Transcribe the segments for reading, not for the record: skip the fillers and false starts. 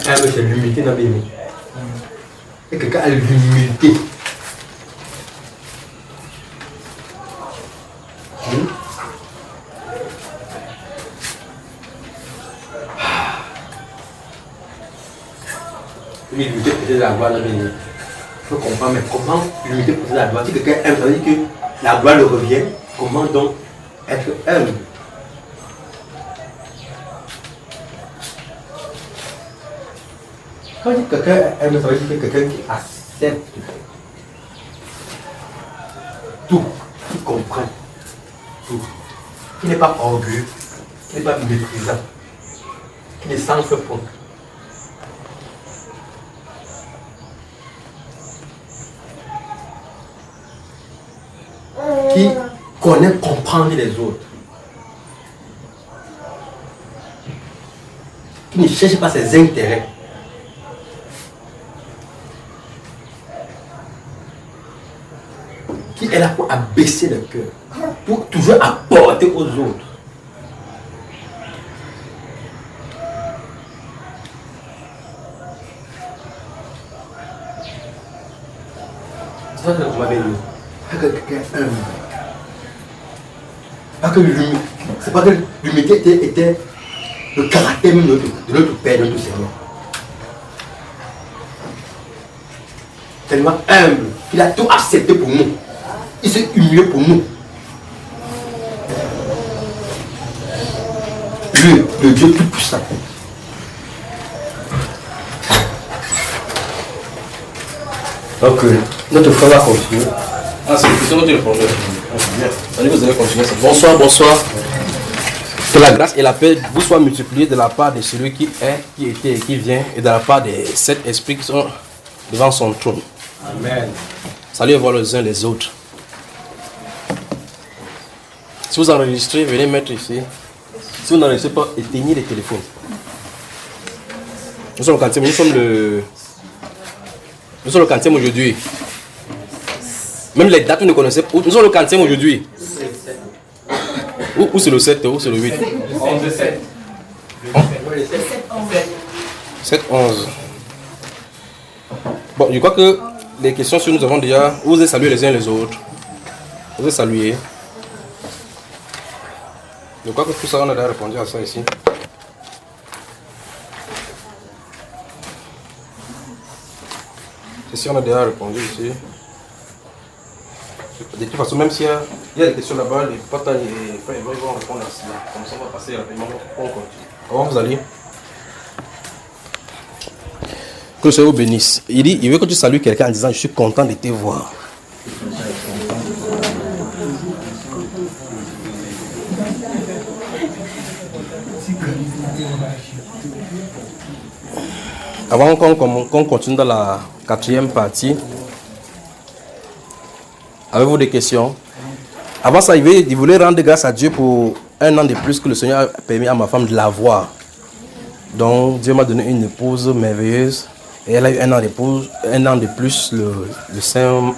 aime, c'est l'humilité dans les mains. Et quelqu'un a l'humilité. L'humilité peut-être la gloire dans les mains. Il faut comprendre, mais comment l'humilité peut-être la gloire? Si quelqu'un aime, ça veut dire que la gloire le revient. Comment donc être humble? Quand on dit que quelqu'un aime, ça veut dire que quelqu'un qui accepte tout, qui comprend tout, qui n'est pas orgueilleux, qui n'est pas méprisant, qui n'est sans ce point. Qui connaît comprendre les autres. Qui ne cherche pas ses intérêts. Qui est là pour abaisser le cœur, pour toujours apporter aux autres. C'est ça que vous m'avez dit. Pas que quelqu'un est humble. Pas que l'humilité. C'est pas que l'humilité était le caractère même de notre Père, de notre Seigneur. Tellement humble qu'il a tout accepté pour nous. Il s'est humilié pour nous. Lui, le Dieu tout-puissant. Donc, notre frère va continuer. Ah, c'est une question de répondre. Allez, vous allez continuer. Bonsoir, bonsoir. Que la grâce et la paix vous soient multipliées de la part de celui qui est, qui était et qui vient, et de la part des 7 esprits qui sont devant son trône. Amen. Salut voir les uns les autres. Si vous enregistrez, venez mettre ici. Si vous n'enregistrez pas, éteignez les téléphones. Nous sommes le 40e, nous sommes le 40e aujourd'hui. Même les dates, vous ne connaissez pas. Nous sommes le 40e aujourd'hui. Où c'est le 7, où c'est le 8? 11, 7. 7, 11. Bon, je crois que les questions que nous avons déjà, vous avez salué les uns les autres. Vous avez salué. Je crois que tout ça, on a déjà répondu à ça ici. Ici, on a déjà répondu ici. De toute façon, même s'il y a des questions là-bas, les partages et frères vont répondre à cela. Comme ça, on va passer rapidement. On continue. Comment vous allez? Que le Seigneur vous bénisse. Il veut que tu salues quelqu'un en disant: je suis content de te voir. Avant qu'on continue dans la 4e partie, avez-vous des questions? Avant ça, il voulait rendre grâce à Dieu pour un an de plus que le Seigneur a permis à ma femme de l'avoir. Donc Dieu m'a donné une épouse merveilleuse et elle a eu un an de plus le 5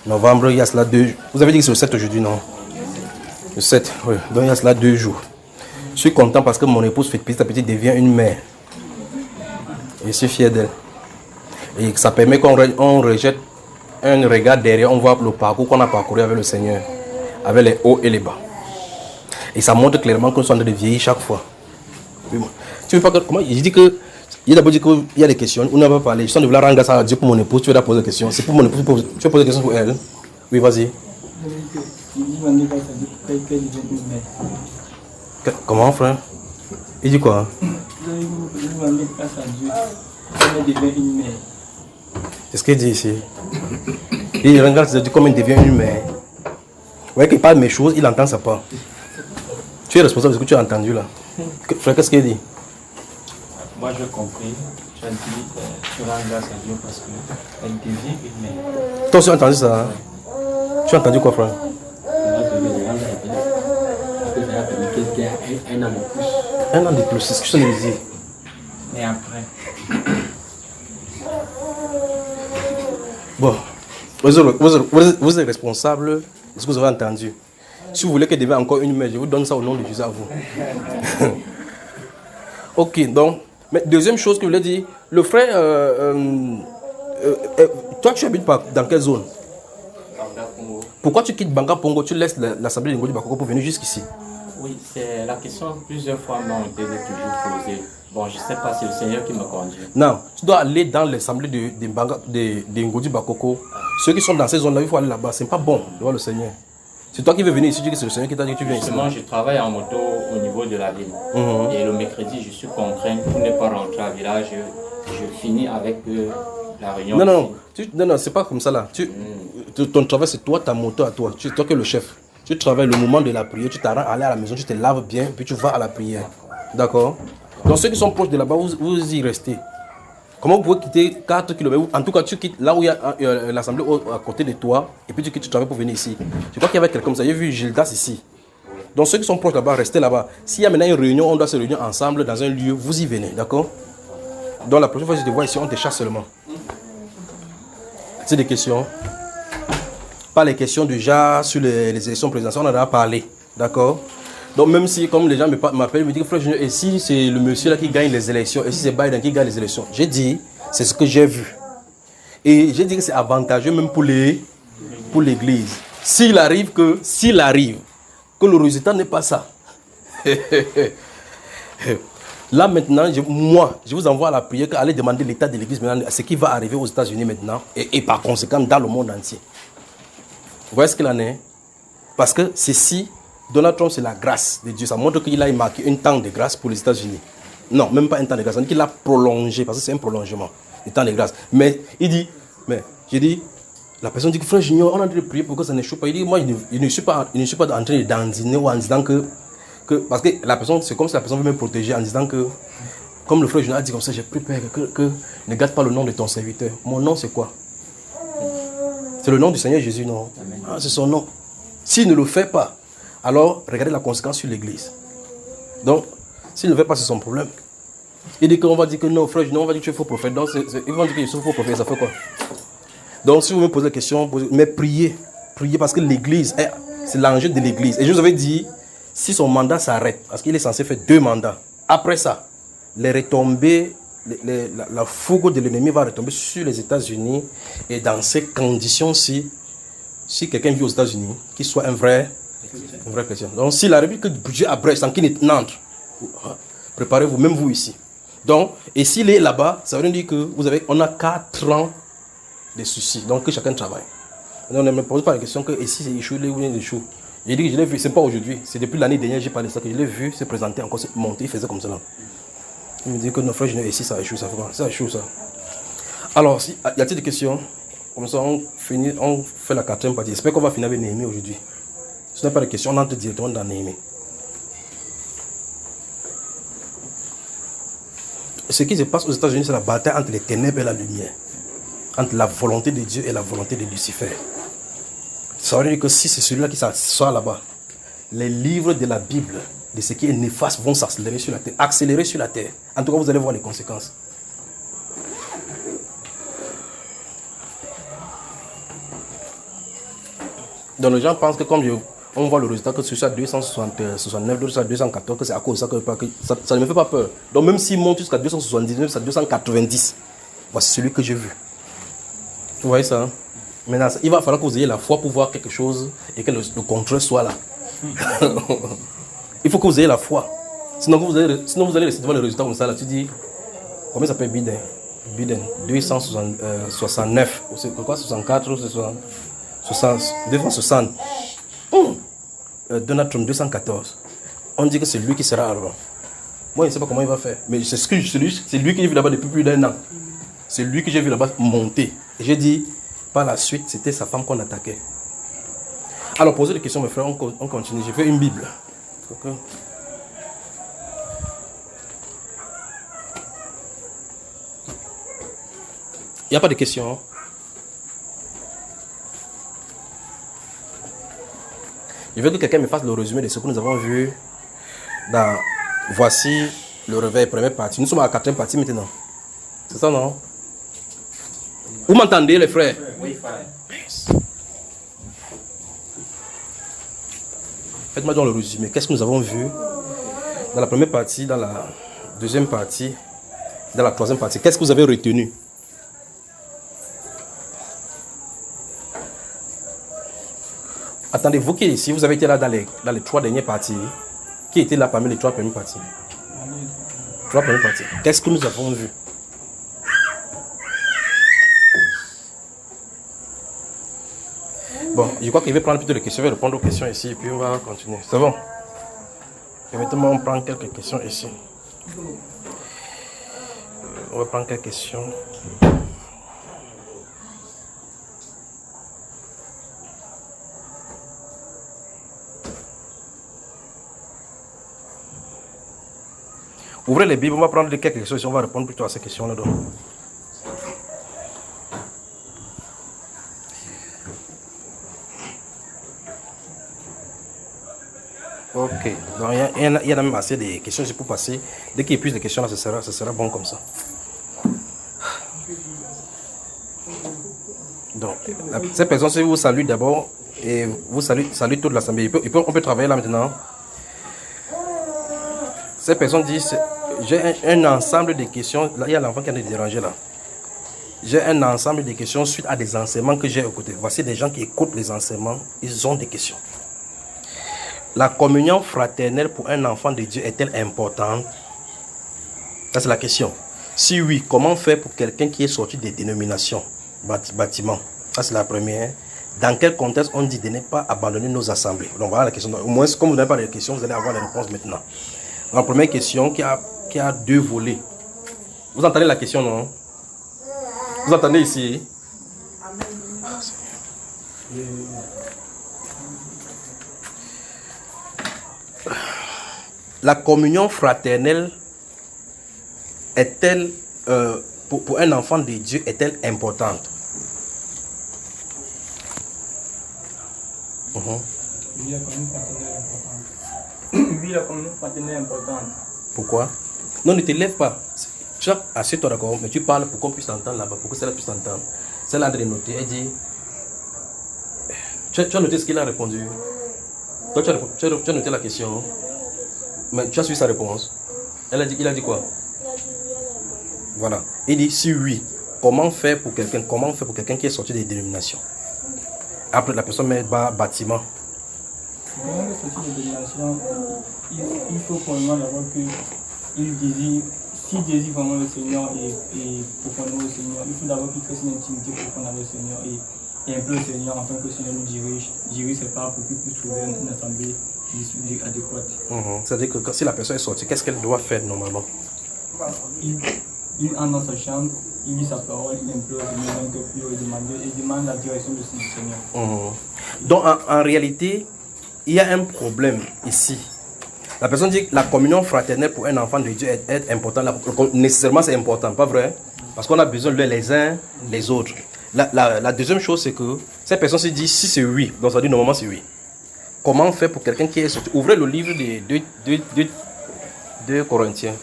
novembre. Il y a cela 2 jours. Vous avez dit que c'est le 7 aujourd'hui, non? Le 7, oui. Donc il y a cela 2 jours. Je suis content parce que mon épouse petit à petit devient une mère. Et je suis fier d'elle. Et ça permet qu'on rejette un regard derrière, on voit le parcours qu'on a parcouru avec le Seigneur, avec les hauts et les bas. Et ça montre clairement qu'on est en train de vieillir chaque fois. Tu veux pas que, comment il dit que, il a d'abord dit qu'il y a des questions, on n'a pas parlé. Je sens de vouloir rendre grâce à Dieu pour mon épouse, tu veux la poser des questions. C'est pour mon épouse, tu veux poser des questions pour elle? Oui, vas-y. Comment, frère? Il dit quoi? C'est ce qu'il dit ici. Il regarde Dieu comme il devient une mère. Vous voyez qu'il parle mes choses, il entend ça pas. Tu es responsable de ce que tu as entendu là. Frère, qu'est-ce qu'il dit? Moi j'ai compris. Tu as dit tu rends grâce à Dieu parce qu'elle devient une mère. Toi aussi tu as entendu ça? Hein? Tu as entendu quoi, frère? Un an de plus, c'est ce que je te dis. Mais après. Bon, vous êtes responsable de ce que vous avez entendu. Si vous voulez qu'elle devienne encore une mère, je vous donne ça au nom de Jésus à vous. Ok, donc, Mais deuxième chose que je voulais dire, le frère, toi tu habites dans quelle zone? Banga Congo. Pourquoi tu quittes Banga Pongo, tu laisses l'Assemblée de Ngodi Bakoko pour venir jusqu'ici? Oui, c'est la question plusieurs fois m'ont été toujours posée. Bon, je ne sais pas, c'est le Seigneur qui me conduit. Non, tu dois aller dans l'Assemblée de Ngodi Bakoko. Ceux qui sont dans ces zones-là, il faut aller là-bas. Ce n'est pas bon de voir le Seigneur. C'est toi qui veux venir ici, tu dis que c'est le Seigneur qui t'a dit que tu viens ici. Justement, je travaille en moto au niveau de la ville. Et le mercredi, je suis contraint pour ne pas rentrer à village. Je finis avec la réunion. Non, c'est pas comme ça là. Ton travail, c'est toi, ta moto à toi. C'est toi qui es le chef. Tu travailles le moment de la prière, tu t'arranges à aller à la maison, tu te laves bien, puis tu vas à la prière. D'accord? Donc ceux qui sont proches de là-bas, vous y restez. Comment vous pouvez quitter 4 km? En tout cas, tu quittes là où il y a l'assemblée à côté de toi, et puis tu quittes, tu travailles pour venir ici. Je crois qu'il y avait quelqu'un comme ça. J'ai vu Gildas ici. Donc ceux qui sont proches là-bas, restez là-bas. S'il y a maintenant une réunion, on doit se réunir ensemble dans un lieu, vous y venez, d'accord? Donc la prochaine fois que je te vois ici, on te chasse seulement. C'est des questions. Pas les questions déjà sur les élections présidentielles, on en a parlé, d'accord? Donc même si, comme les gens m'appellent, me disent, frère Junior, et si c'est le monsieur là qui gagne les élections, et si c'est Biden qui gagne les élections, j'ai dit, c'est ce que j'ai vu. Et j'ai dit que c'est avantageux même pour l'église. S'il arrive que le résultat n'est pas ça. Là maintenant, je vous envoie à la prière qu'allez demander l'état de l'église maintenant, ce qui va arriver aux États-Unis maintenant, et par conséquent dans le monde entier. Vous voyez ce qu'il en est? Parce que ceci, Donald Trump, c'est la grâce de Dieu. Ça montre qu'il a marqué un temps de grâce pour les États-Unis. Non, même pas un temps de grâce. Ça dit qu'il a prolongé, parce que c'est un prolongement du temps de grâce. Mais il dit, la personne dit que frère Junior, on a dû prier pour que ça n'échoue pas. Il dit, moi, je ne suis pas en train de dandiner ou en disant que parce que la personne, c'est comme si la personne veut me protéger en disant que, comme le frère Junior a dit comme ça, j'ai pris peur que ne gâte pas le nom de ton serviteur. Mon nom, c'est quoi? C'est le nom du Seigneur Jésus, non? Ah, c'est son nom. S'il ne le fait pas, alors regardez la conséquence sur l'église. Donc, s'il ne le fait pas, c'est son problème. Il dit qu'on va dire que non, frère, non, on va dire que tu es faux prophète. Donc, ils vont dire que je suis faux prophète, ça fait quoi? Donc, si vous me posez la question, mais priez parce que l'église, c'est l'enjeu de l'église. Et je vous avais dit, si son mandat s'arrête, parce qu'il est censé faire 2 mandats, après ça, les retombées, la fougue de l'ennemi va retomber sur les États-Unis. Et dans ces conditions-ci, si quelqu'un vit aux États-Unis, qu'il soit un vrai chrétien. Donc si la République de Dieu à Brest, en Nantes, préparez-vous, même vous ici. Donc, et s'il est là-bas, ça veut dire que on a 4 ans de soucis. Donc que chacun travaille. Donc, ne me pose pas la question que et si c'est échoué ou il échoue. J'ai dit que je l'ai vu, c'est pas aujourd'hui, c'est depuis l'année dernière, j'ai parlé de ça, que je l'ai vu se présenter encore, monter, il faisait comme ça là. Il me dit que nos frères, ici ça échoue, ça fait quoi? Ça échoue ça. Alors, y a-t-il des questions? Comme ça, on fait la 4e partie. J'espère qu'on va finir avec Néhémie aujourd'hui. Ce n'est pas de question, on entre directement dans Néhémie. Ce qui se passe aux États-Unis, c'est la bataille entre les ténèbres et la lumière. Entre la volonté de Dieu et la volonté de Lucifer. Ça veut dire que si c'est celui-là qui s'assoit là-bas, les livres de la Bible, de ce qui est néfaste, vont s'accélérer sur la terre. Accélérer sur la terre. En tout cas, vous allez voir les conséquences. Donc les gens pensent que comme on voit le résultat que ce soit 269, d'autres soit 214, que c'est à cause de ça que ça ne me fait pas peur. Donc même s'il monte jusqu'à 279, jusqu'à 290, voici celui que j'ai vu. Vous voyez ça, hein? Maintenant, il va falloir que vous ayez la foi pour voir quelque chose et que le contrôle soit là. Il faut que vous ayez la foi. Sinon vous allez rester devant le résultat comme ça. Là, tu dis, combien ça s'appelle Biden? 269. C'est quoi 64 260. Donald Trump 214. On dit que c'est lui qui sera avant. Moi, je ne sais pas comment il va faire. Mais c'est lui que j'ai vu là-bas depuis plus d'1 an. C'est lui que j'ai vu là-bas monter. Et j'ai dit, par la suite, c'était sa femme qu'on attaquait. Alors, posez des questions, mes frères, on continue. J'ai fait une Bible. Okay. Il n'y a pas de questions. Je veux que quelqu'un me fasse le résumé de ce que nous avons vu dans Voici le réveil, première partie. Nous sommes à la 4e partie maintenant. C'est ça, non? Vous m'entendez, les frères? Oui, frère. Faites-moi donc le résumé. Qu'est-ce que nous avons vu dans la première partie, dans la 2e partie dans la troisième partie. Qu'est-ce que vous avez retenu? Attendez, vous qui ici, vous avez été là dans les 3 dernières parties. Qui était là parmi les 3 premières parties? 3 premières parties. Qu'est-ce que nous avons vu? Bon, je crois qu'il va prendre plutôt les questions, je vais répondre aux questions ici et puis on va continuer. C'est bon? Permettez-moi, on prend quelques questions ici. On va prendre quelques questions. Ouvrez les Bibles, on va prendre quelques questions et on va répondre plutôt à ces questions-là. Ok, donc il y a même assez de questions pour passer. Dès qu'il y a plus de questions, là, ce sera bon comme ça. Donc, ces personnes, si vous saluez d'abord et vous saluez toute l'assemblée, on peut travailler là maintenant. Ces personnes disent, j'ai un ensemble de questions. Là, il y a l'enfant qui est dérangé là. J'ai un ensemble de questions suite à des enseignements que j'ai écoutés. Voici des gens qui écoutent les enseignements, ils ont des questions. La communion fraternelle pour un enfant de Dieu est-elle importante? Ça, c'est la question. Si oui, comment faire pour quelqu'un qui est sorti des dénominations, bâtiments? Ça, c'est la première. Dans quel contexte on dit de ne pas abandonner nos assemblées? Donc, voilà la question. Au moins, comme vous n'avez pas de questions, vous allez avoir les réponses maintenant. La première question qui a 2 volets. Vous entendez la question, non? Vous entendez ici? La communion fraternelle est-elle, pour un enfant de Dieu, est-elle importante? Oui, la communion fraternelle est importante. Oui, la communion fraternelle est importante. Pourquoi? Non, ne te lève pas. Assieds-toi d'accord, mais tu parles pour qu'on puisse t'entendre là-bas, pour que celle-là puisse t'entendre. Celle-là a noté, elle dit... Tu as noté ce qu'il a répondu. Toi, tu as noté la question. Mais tu as suivi sa réponse. Il a dit quoi? Voilà. Il dit si oui, comment faire pour quelqu'un qui est sorti des dénominations? Après, la personne met bâtiment. Quand on est sorti des dénominations, il faut probablement d'abord qu'il désire, s'il désire vraiment le Seigneur et profondément le Seigneur, il faut d'abord qu'il crée une intimité profonde avec le Seigneur et implore le Seigneur afin que le Seigneur nous dirige ses pas pour qu'il puisse trouver une assemblée adéquate. C'est-à-dire que si la personne est sortie, qu'est-ce qu'elle doit faire normalement? Il entre dans sa chambre, il lit sa parole, il implore le Seigneur d'un cœur pur et demande la direction du Seigneur. Donc en réalité, il y a un problème ici. La personne dit que la communion fraternelle pour un enfant de Dieu est importante. Nécessairement, c'est important, pas vrai? Parce qu'on a besoin de les uns les autres. La deuxième chose, c'est que cette personne se dit si c'est oui, donc ça dit normalement c'est oui. Comment faire pour quelqu'un qui est sorti? Ouvrez le livre des 2 Corinthiens.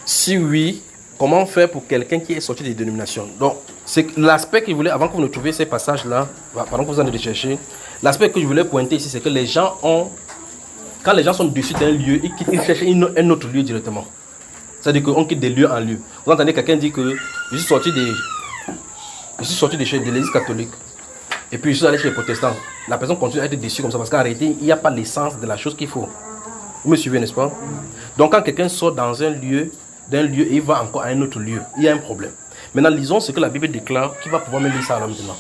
Si oui, comment faire pour quelqu'un qui est sorti des dénominations? Donc, c'est l'aspect que je voulais, avant que vous ne trouviez ces passages-là, pendant que vous en allez chercher, l'aspect que je voulais pointer ici, c'est que les gens ont, quand les gens sont dessus d'un lieu, ils cherchent un autre lieu directement. C'est-à-dire qu'on quitte des lieux en lieu. Vous entendez quelqu'un dire que je suis sorti de l'église catholique. Et puis je suis allé chez les protestants. La personne continue à être déçue comme ça parce qu'en réalité, il n'y a pas l'essence de la chose qu'il faut. Vous me suivez, n'est-ce pas? Donc quand quelqu'un sort dans un lieu, d'un lieu et il va encore à un autre lieu, il y a un problème. Maintenant, lisons ce que la Bible déclare. Qui va pouvoir me lire ça là maintenant?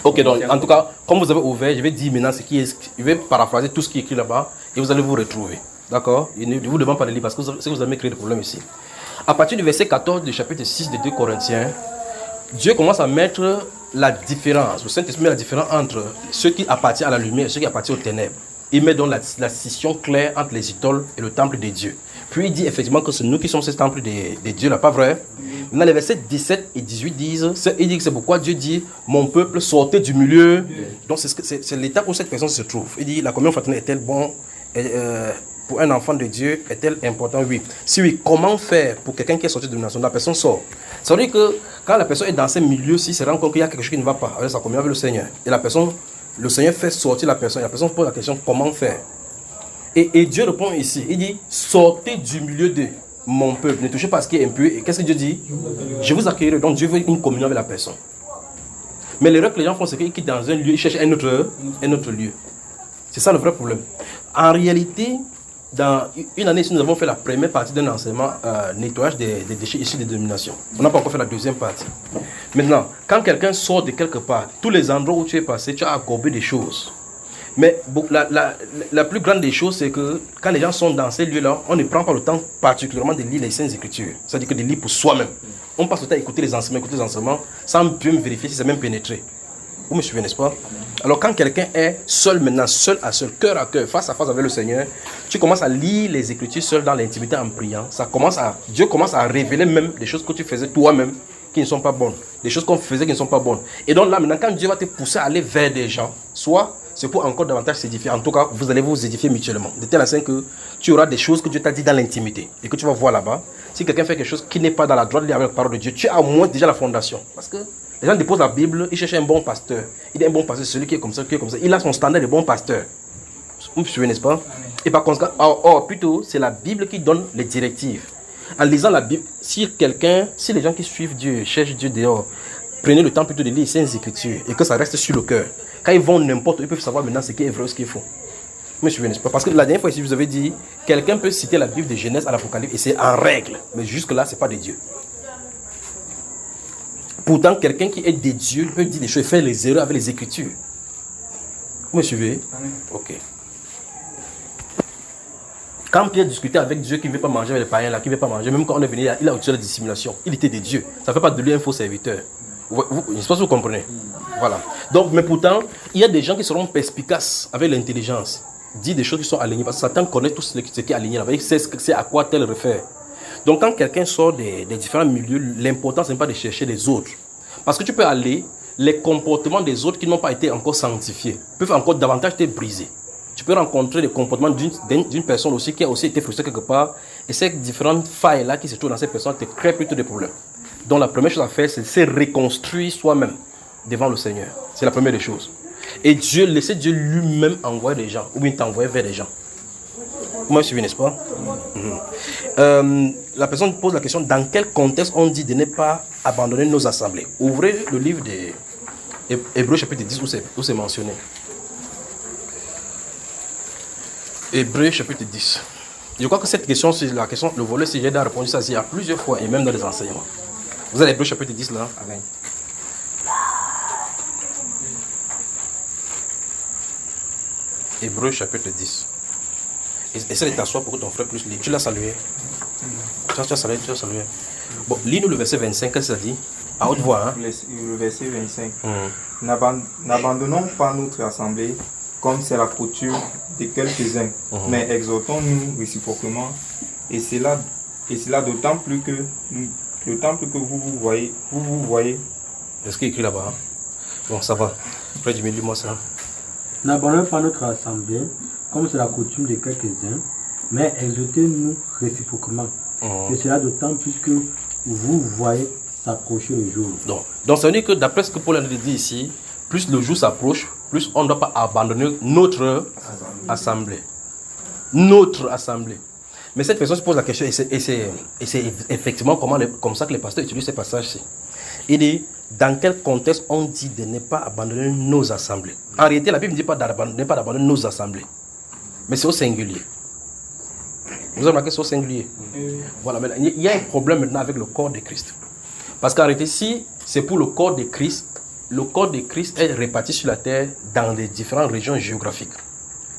Ok, donc en tout cas, comme vous avez ouvert, je vais dire maintenant je vais paraphraser tout ce qui est écrit là-bas et vous allez vous retrouver. D'accord? Je ne vous demande pas de lire parce que vous avez créé le problème ici. À partir du verset 14 du chapitre 6 de 2 Corinthiens, Dieu commence à mettre la différence, le Saint-Esprit met la différence entre ceux qui appartiennent à la lumière et ceux qui appartiennent aux ténèbres. Il met donc la scission claire entre les idoles et le temple de Dieu. Puis il dit effectivement que c'est nous qui sommes ce temple de Dieu, là, pas vrai? Maintenant, les versets 17 et 18 disent, il dit que c'est pourquoi Dieu dit, mon peuple sortez du milieu. Donc c'est l'état où cette personne se trouve. Il dit, la communion fraternelle est-elle bon pour un enfant de Dieu, est-elle important? Oui. Si oui, comment faire pour quelqu'un qui est sorti de la nation? La personne sort. Ça veut dire que quand la personne est dans ce milieu-ci, il se rend compte qu'il y a quelque chose qui ne va pas avec sa communion avec le Seigneur. Et le Seigneur fait sortir la personne. Et la personne pose la question, comment faire? Et Dieu répond ici. Il dit, sortez du milieu d'eux. mon peuple, ne touchez pas à ce qui est impur. Et qu'est-ce que Dieu dit? Je vous accueillerai. Donc Dieu veut une communion avec la personne. Mais l'erreur que les gens font, c'est qu'ils quittent dans un lieu, ils cherchent un autre lieu. C'est ça le vrai problème. En réalité, dans une année, nous avons fait la première partie d'un enseignement nettoyage des déchets issus des dénominations. On n'a pas encore fait la deuxième partie. Maintenant, quand quelqu'un sort de quelque part, tous les endroits où tu es passé, tu as accordé des choses. Mais la plus grande des choses, c'est que quand les gens sont dans ces lieux-là, on ne prend pas le temps particulièrement de lire les Saintes Écritures. C'est-à-dire que de lire pour soi-même. On passe le temps à écouter les enseignements, sans bien vérifier si c'est même pénétré. Vous me suivez, n'est-ce pas? Alors quand quelqu'un est seul maintenant, seul à seul, cœur à cœur, face à face avec le Seigneur, tu commences à lire les Écritures seul dans l'intimité en priant. Dieu commence à révéler même des choses que tu faisais toi-même qui ne sont pas bonnes. Des choses qu'on faisait qui ne sont pas bonnes. Et donc là maintenant, quand Dieu va te pousser à aller vers des gens, soit c'est pour encore davantage s'édifier. En tout cas, vous allez vous édifier mutuellement. De telle façon que tu auras des choses que Dieu t'a dit dans l'intimité et que tu vas voir là-bas. Si quelqu'un fait quelque chose qui n'est pas dans la droite ligne avec la parole de Dieu, tu as au moins déjà la fondation. Parce que les gens déposent la Bible, ils cherchent un bon pasteur. Il est un bon pasteur, celui qui est comme ça, qui est comme ça. Il a son standard de bon pasteur. Vous me suivez, n'est-ce pas? Et par conséquent, plutôt, c'est la Bible qui donne les directives. En lisant la Bible, si les gens qui suivent Dieu, cherchent Dieu dehors, prenez le temps plutôt de lire les Saintes Écritures et que ça reste sur le cœur. Quand ils vont n'importe où, ils peuvent savoir maintenant ce qui est vrai ou ce qui est faux. Vous me suivez, n'est-ce pas? Parce que la dernière fois ici, vous avez dit, quelqu'un peut citer la Bible de Genèse à l'Apocalypse et c'est en règle. Mais jusque-là, ce n'est pas de Dieu. Pourtant, quelqu'un qui est de Dieu peut dire des choses et faire les erreurs avec les Écritures. Vous me suivez? Ok. Quand Pierre discutait avec Dieu qui ne veut pas manger avec les païens, là, qui ne veut pas manger, même quand on est venu, il a utilisé la dissimulation. Il était de Dieu. Ça ne fait pas de lui un faux serviteur. Je ne sais pas si vous comprenez. Voilà. Donc, mais pourtant, il y a des gens qui seront perspicaces avec l'intelligence. Dit des choses qui sont alignées. Parce que Satan connaît tout ce qui est aligné là-bas. Il sait à quoi tel réfère. Donc, quand quelqu'un sort des différents milieux, l'important, ce n'est pas de chercher les autres. Parce que tu peux aller, les comportements des autres qui n'ont pas été encore sanctifiés peuvent encore davantage te briser. Tu peux rencontrer les comportements d'une personne aussi qui a aussi été frustrée quelque part. Et ces différentes failles-là qui se trouvent dans cette personne te créent plutôt des problèmes. Donc, la première chose à faire, c'est de se reconstruire soi-même devant le Seigneur. C'est la première des choses. Et laisser Dieu lui-même envoyer des gens, ou bien t'envoyer vers des gens. Vous me suivez, n'est-ce pas? La personne pose la question, dans quel contexte on dit de ne pas abandonner nos assemblées? Ouvrez le livre de Hébreux chapitre 10 où c'est mentionné. Hébreux chapitre 10. Je crois que cette question, c'est la question, le volet, si j'ai déjà répondu ça il y a plusieurs fois, et même dans les enseignements. Vous avez Hébreux chapitre 10 là? Amen. Hébreux chapitre 10. Essaie de t'asseoir pour que ton frère puisse lire. Tu l'as salué. Tu as salué. Bon, lis-nous le verset 25, qu'est-ce que ça dit? À haute voix. Hein? Le verset 25. N'abandonnons pas notre assemblée comme c'est la coutume de quelques-uns, mais exhortons-nous réciproquement. Et cela d'autant plus que vous voyez. Est-ce qu'il est écrit là-bas? Hein? Bon, ça va. Près du milieu, moi ça. N'abandonnons pas notre assemblée, comme c'est la coutume de quelques-uns, mais exhortez-nous réciproquement. Et cela d'autant plus que vous voyez s'approcher le jour. Donc ça veut dire que d'après ce que Paul a dit ici, plus le jour s'approche, plus on ne doit pas abandonner notre assemblée. Notre assemblée. Mais cette personne se pose la question, et c'est effectivement comme ça que les pasteurs utilisent ces passages-ci. Il dit, dans quel contexte on dit de ne pas abandonner nos assemblées? En réalité, la Bible ne dit pas d'abandonner nos assemblées. Mais c'est au singulier. Vous avez remarqué, c'est au singulier. Voilà, mais il y a un problème maintenant avec le corps de Christ. Parce qu'en réalité, si c'est pour le corps de Christ est réparti sur la terre dans les différentes régions géographiques.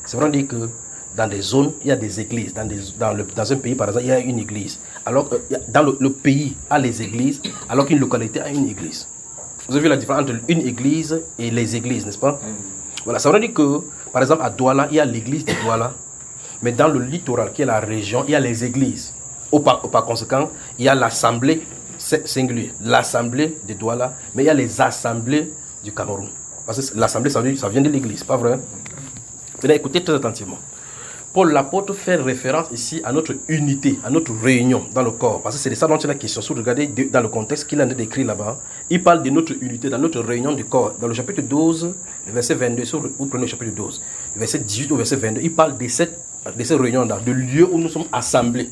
C'est vrai dire que dans des zones, il y a des églises. Dans un pays, par exemple, il y a une église. Alors que dans le pays a les églises, alors qu'une localité a une église. Vous avez vu la différence entre une église et les églises, n'est-ce pas? Voilà, ça veut dire que, par exemple, à Douala, il y a l'église de Douala. Mais dans le littoral, qui est la région, il y a les églises. Par conséquent, il y a l'assemblée singulière, l'assemblée de Douala, mais il y a les assemblées du Cameroun. Parce que l'assemblée, ça vient de l'église, pas vrai? Maintenant, écoutez très attentivement. Paul l'apôtre fait référence ici à notre unité, à notre réunion dans le corps. Parce que c'est de ça dont il y a la question. Si vous regardez dans le contexte qu'il a décrit là-bas, il parle de notre unité, dans notre réunion du corps. Dans le chapitre 12, le verset 22, si vous prenez le chapitre 12, le verset 18 au verset 22, il parle de cette réunion-là, de lieu où nous sommes assemblés.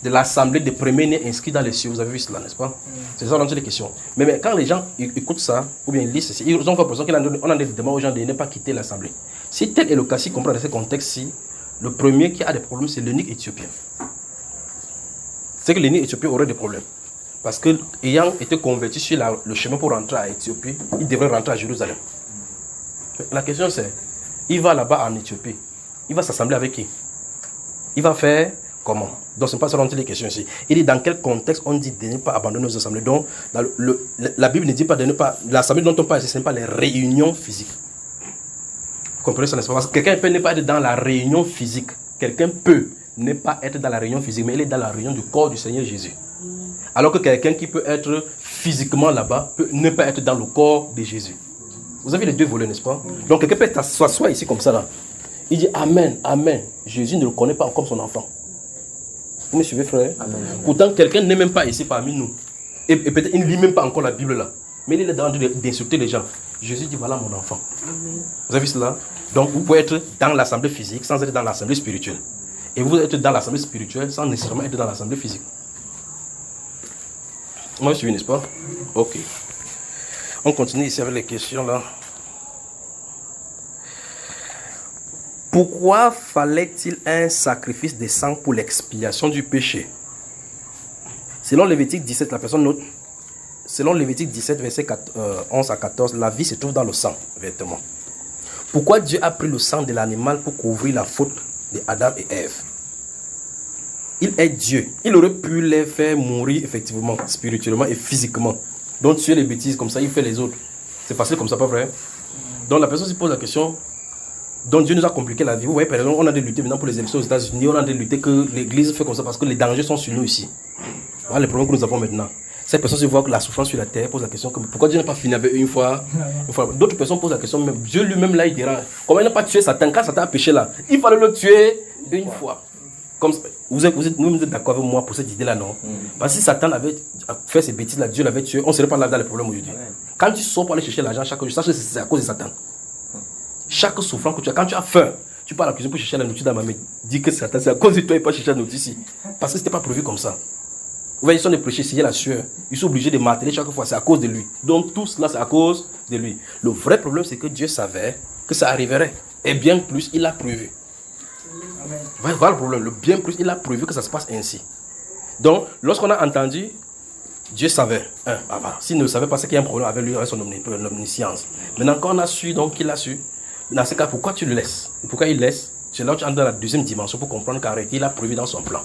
de l'assemblée des premiers-nés inscrits dans les cieux. Vous avez vu cela, n'est-ce pas? C'est ça l'enjeu des questions. Mais quand les gens écoutent ça, ou bien ils lisent ceci, ils ont l'impression qu'on a des demandes aux gens de ne pas quitter l'assemblée. Si tel est le cas, si comprend dans ce contexte-ci, le premier qui a des problèmes, c'est l'eunuque éthiopien. C'est que l'eunuque éthiopien aurait des problèmes. Parce que, ayant été converti sur le chemin pour rentrer à Éthiopie, il devrait rentrer à Jérusalem. La question c'est, il va là-bas en Éthiopie, il va s'assembler avec qui? Il va faire comment? Donc ce n'est pas ça les questions ici. Il dit dans quel contexte on dit de ne pas abandonner nos assemblées. Donc la Bible ne dit pas de ne pas, l'assemblée dont on parle, ce n'est pas les réunions physiques. Vous comprenez ça, n'est-ce pas? Parce que quelqu'un peut ne pas être dans la réunion physique. Quelqu'un peut ne pas être dans la réunion physique, mais il est dans la réunion du corps du Seigneur Jésus. Alors que quelqu'un qui peut être physiquement là-bas peut ne pas être dans le corps de Jésus. Vous avez les deux volets, n'est-ce pas? Donc quelqu'un peut s'asseoir ici comme ça là. Il dit Amen, Amen. Jésus ne le connaît pas comme son enfant. Vous me suivez, frère? Amen. Pourtant, quelqu'un n'est même pas ici parmi nous. Et peut-être il ne lit même pas encore la Bible là. Mais il est dans d'insulter les gens. Jésus dit voilà mon enfant. Amen. Vous avez vu cela? Donc vous pouvez être dans l'assemblée physique sans être dans l'assemblée spirituelle. Et vous êtes dans l'assemblée spirituelle sans nécessairement être dans l'assemblée physique. Moi je suis, n'est-ce pas? Ok. On continue ici avec les questions là. Pourquoi fallait-il un sacrifice de sang pour l'expiation du péché? Selon Lévitique 17, la personne note, selon Lévitique 17, verset 11 à 14, la vie se trouve dans le sang, véritablement. Pourquoi Dieu a pris le sang de l'animal pour couvrir la faute d'Adam et Ève? Il est Dieu. Il aurait pu les faire mourir effectivement, spirituellement et physiquement. Donc tuer les bêtises comme ça, il fait les autres. C'est facile comme ça, pas vrai? Donc la personne se pose la question, donc Dieu nous a compliqué la vie. Vous voyez, par exemple, on a de lutter maintenant pour les élections aux États-Unis, on a de lutter que l'Église fait comme ça parce que les dangers sont sur nous ici. Voilà les problèmes que nous avons maintenant. Cette personne se voit que la souffrance sur la terre pose la question pourquoi Dieu n'a pas fini avec eux une fois. D'autres personnes posent la question, mais Dieu lui-même là, il dira comment il n'a pas tué Satan quand Satan a péché là? Il fallait le tuer une fois. Comme, vous êtes d'accord avec moi pour cette idée-là, non? Parce que si Satan avait fait ces bêtises-là, Dieu l'avait tué, on ne serait pas là dans les problèmes aujourd'hui. Quand tu sors pour aller chercher l'argent chaque jour, sache que c'est à cause de Satan. Chaque souffrance que tu as, quand tu as faim, tu pars à la cuisine pour chercher la nourriture dans ma main, dis que Satan, c'est à cause de toi et pas chercher la nourriture ici. Parce que ce n'était pas prévu comme ça. Vous voyez, ils sont des péchés, s'il y a la sueur, ils sont obligés de marteler chaque fois, c'est à cause de lui. Donc tout cela, c'est à cause de lui. Le vrai problème, c'est que Dieu savait que ça arriverait. Et bien plus, il a prévu. Voilà le problème. Le bien plus, il a prévu que ça se passe ainsi. Donc, lorsqu'on a entendu, Dieu savait. S'il ne le savait pas, c'est qu'il y a un problème avec lui, avec son omniscience. Maintenant, quand on a su, donc il a su, dans ce cas, pourquoi tu le laisses? Pourquoi il laisse? C'est là où tu entres dans la deuxième dimension pour comprendre qu'en réalité, il a prévu dans son plan.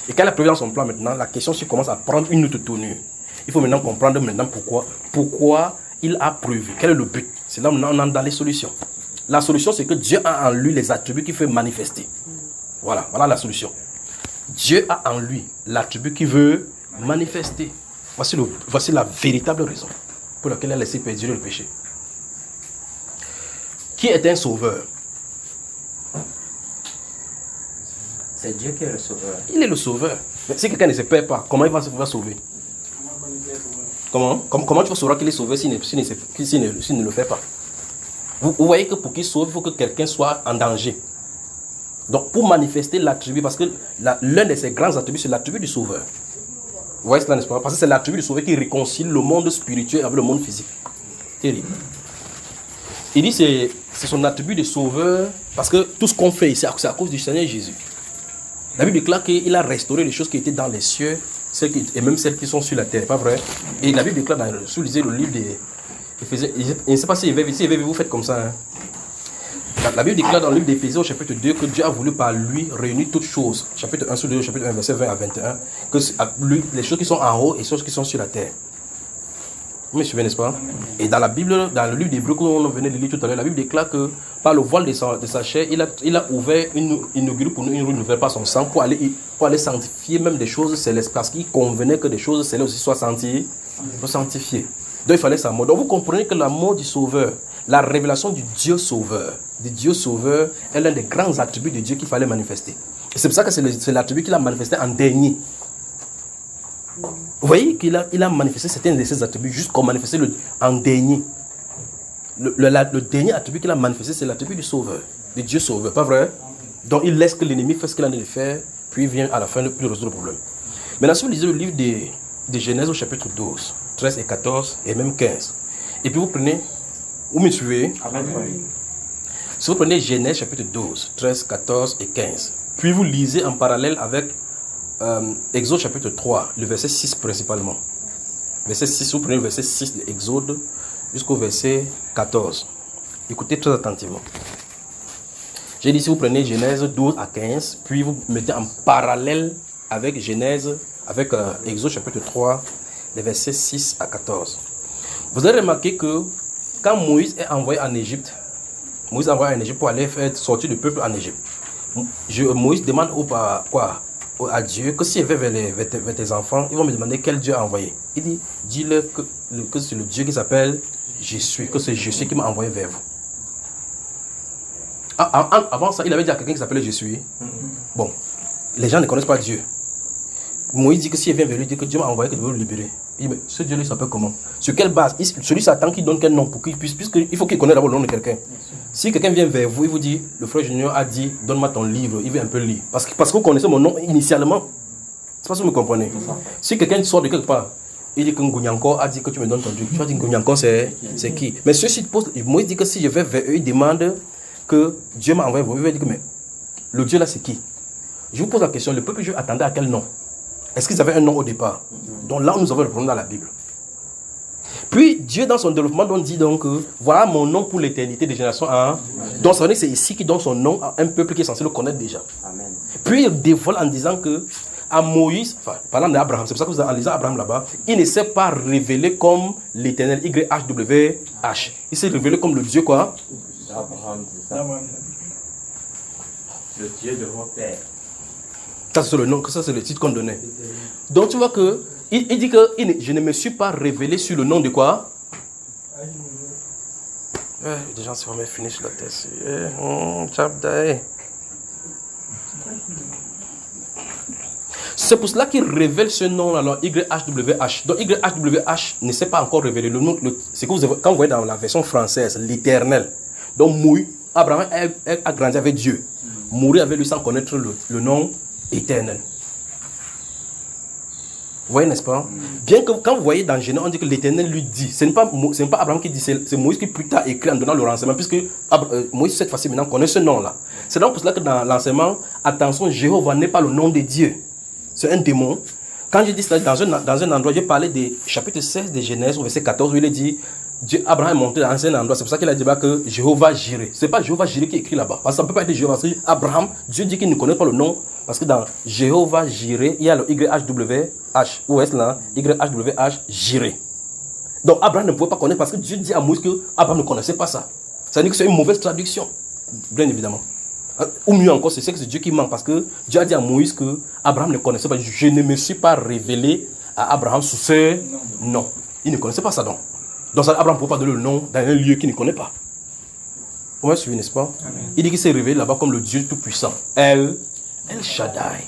Et quand il a prévu dans son plan maintenant, la question se commence à prendre une autre tournure. Il faut maintenant comprendre pourquoi il a prévu. Quel est le but? C'est là où on entre dans les solutions. La solution, c'est que Dieu a en lui les attributs qu'il fait manifester. Voilà la solution. Dieu a en lui l'attribut qu'il veut manifester. Voici la véritable raison pour laquelle il a laissé perdurer le péché. Qui est un sauveur? C'est Dieu qui est le sauveur. Il est le sauveur. Mais si quelqu'un ne se perd pas, comment il va se sauver? Comment tu vas savoir qu'il est sauveur s'il ne le fait pas? Vous voyez que pour qu'il sauve, il faut que quelqu'un soit en danger. Donc pour manifester l'attribut, parce que l'un de ses grands attributs, c'est l'attribut du sauveur. Vous voyez cela, n'est-ce pas? Parce que c'est l'attribut du sauveur qui réconcilie le monde spirituel avec le monde physique. Terrible. Il dit c'est son attribut de sauveur, parce que tout ce qu'on fait ici, c'est à cause du Seigneur Jésus. La Bible déclare qu'il a restauré les choses qui étaient dans les cieux, et même celles qui sont sur la terre, pas vrai? Et la Bible déclare, si vous lisez le livre des Éphésiens, je ne sais pas si vous faites comme ça. Hein. La Bible déclare dans le livre d'Éphésiens au chapitre 2 que Dieu a voulu par lui réunir toutes choses. Chapitre 1 sur 2, chapitre 1, verset 20 à 21. Que les choses qui sont en haut et les choses qui sont sur la terre. Vous me suivez, n'est-ce pas? Et dans la Bible, dans le livre d'Hébreux qu'on venait de lire tout à l'heure, la Bible déclare que par le voile de sa chair, il a ouvert inauguré pour nous une rue nouvelle par son sang pour aller sanctifier même des choses célestes. Parce qu'il convenait que des choses célestes aussi soient sanctifiées. Donc il fallait sa mort. Donc vous comprenez que la mort du Sauveur, la révélation du Dieu Sauveur, est l'un des grands attributs de Dieu qu'il fallait manifester. Et c'est pour ça que c'est l'attribut qu'il a manifesté en dernier. Vous voyez qu'il a manifesté certains de ses attributs juste comme manifesté en dernier. Le dernier attribut qu'il a manifesté, c'est l'attribut du Sauveur, du Dieu Sauveur, pas vrai? Donc il laisse que l'ennemi fasse ce qu'il a envie de faire puis il vient à la fin de résoudre le problème. Maintenant, si vous lisez le livre de Genèse au chapitre 12, 13 et 14 et même 15, et puis vous prenez, vous me suivez? Si vous prenez Genèse chapitre 12, 13, 14 et 15, puis vous lisez en parallèle avec Exode chapitre 3, le verset 6 principalement. Verset 6, vous prenez le verset 6 de Exode jusqu'au verset 14. Écoutez très attentivement. J'ai dit, si vous prenez Genèse 12 à 15, puis vous mettez en parallèle avec Genèse, avec Exode chapitre 3, les versets 6 à 14. Vous avez remarqué que quand Moïse est envoyé en Égypte, Moïse est envoyé en Égypte pour aller faire sortir le peuple en Égypte. Moïse demande à Dieu que s'il va vers tes enfants, ils vont me demander quel Dieu a envoyé. Il dit, dis-leur que c'est le Dieu qui s'appelle Jésus, que c'est Jésus qui m'a envoyé vers vous. Avant ça, il avait dit à quelqu'un qui s'appelait Jésus. Bon, les gens ne connaissent pas Dieu. Moïse dit que s'il vient vers lui, il dit que Dieu m'a envoyé, que Dieu veut le libérer. Il dit, mais ce Dieu-là, il s'appelle comment? Sur quelle base? Celui Satan qui donne quel nom pour qu'il puisse, puisqu'il faut qu'il connaisse d'abord le nom de quelqu'un. Si quelqu'un vient vers vous, il vous dit, le frère Junior a dit, donne-moi ton livre, il veut un peu lire. Parce que vous connaissez mon nom initialement. C'est pas si vous me comprenez. Si quelqu'un sort de quelque part, il dit que Ngounyanko a dit que tu me donnes ton Dieu. Tu vas dire Ngounyanko, c'est qui? Mais ceux-ci posent, Moïse dit que si je vais vers eux, il demande que Dieu m'a envoyé vers vous. Il va dire que mais le Dieu là, c'est qui? Je vous pose la question, le peuple juif attendait à quel nom? Est-ce qu'ils avaient un nom au départ? Donc là, nous avons le problème dans la Bible. Puis Dieu, dans son développement, dit donc voilà mon nom pour l'éternité des générations. Donc ça veut dire que c'est ici qu'il donne son nom à un peuple qui est censé le connaître déjà. Amen. Puis il dévoile en disant que à Moïse, enfin, parlant d'Abraham, c'est pour ça que vous avez en lisant Abraham là-bas, il ne s'est pas révélé comme l'éternel YHWH. Il s'est révélé comme le Dieu quoi? Abraham, c'est ça. Le Dieu de vos pères. Ça c'est le nom, ça c'est le titre qu'on donnait. Donc tu vois que il dit que je ne me suis pas révélé sur le nom de quoi? Les gens se remettent finish la tête. C'est pour cela qu'il révèle ce nom alors YHWH. Donc YHWH ne s'est pas encore révélé. Le nom, c'est que quand vous voyez dans la version française, l'éternel. Donc Moïse, Abraham a grandi avec Dieu. Mourir avec lui sans connaître le nom éternel. Vous voyez, n'est-ce pas? Bien que quand vous voyez dans Genèse, on dit que l'Éternel lui dit. Ce n'est pas Abraham qui dit, c'est Moïse qui plus tard écrit en donnant le renseignement, puisque Moïse, cette fois-ci, maintenant, connaît ce nom-là. C'est donc pour cela que dans l'enseignement, attention, Jéhovah n'est pas le nom de Dieu. C'est un démon. Quand je dis cela, dans un endroit, j'ai parlé du chapitre 16 de Genèse, au verset 14, où il est dit, Abraham est monté dans un endroit. C'est pour ça qu'il a dit que Jéhovah Jireh. Ce n'est pas Jéhovah Jireh qui est écrit là-bas. Parce que ça ne peut pas être Jéhovah. C'est Abraham, Dieu dit qu'il ne connaît pas le nom. Parce que dans Jéhovah Jireh, il y a le YHWH. Où est-ce là? YHWH Jireh. Donc Abraham ne pouvait pas connaître parce que Dieu dit à Moïse que Abraham ne connaissait pas ça. Ça veut dire que c'est une mauvaise traduction. Bien évidemment. Ou mieux encore, c'est que Dieu qui ment. Parce que Dieu a dit à Moïse que Abraham ne connaissait pas. Je ne me suis pas révélé à Abraham sous ce nom. Il ne connaissait pas ça donc. Donc Abraham ne peut pas donner le nom dans un lieu qu'il ne connaît pas. Vous me suivez, n'est-ce pas? Amen. Il dit qu'il s'est révélé là-bas comme le Dieu tout-puissant. El Shaddai.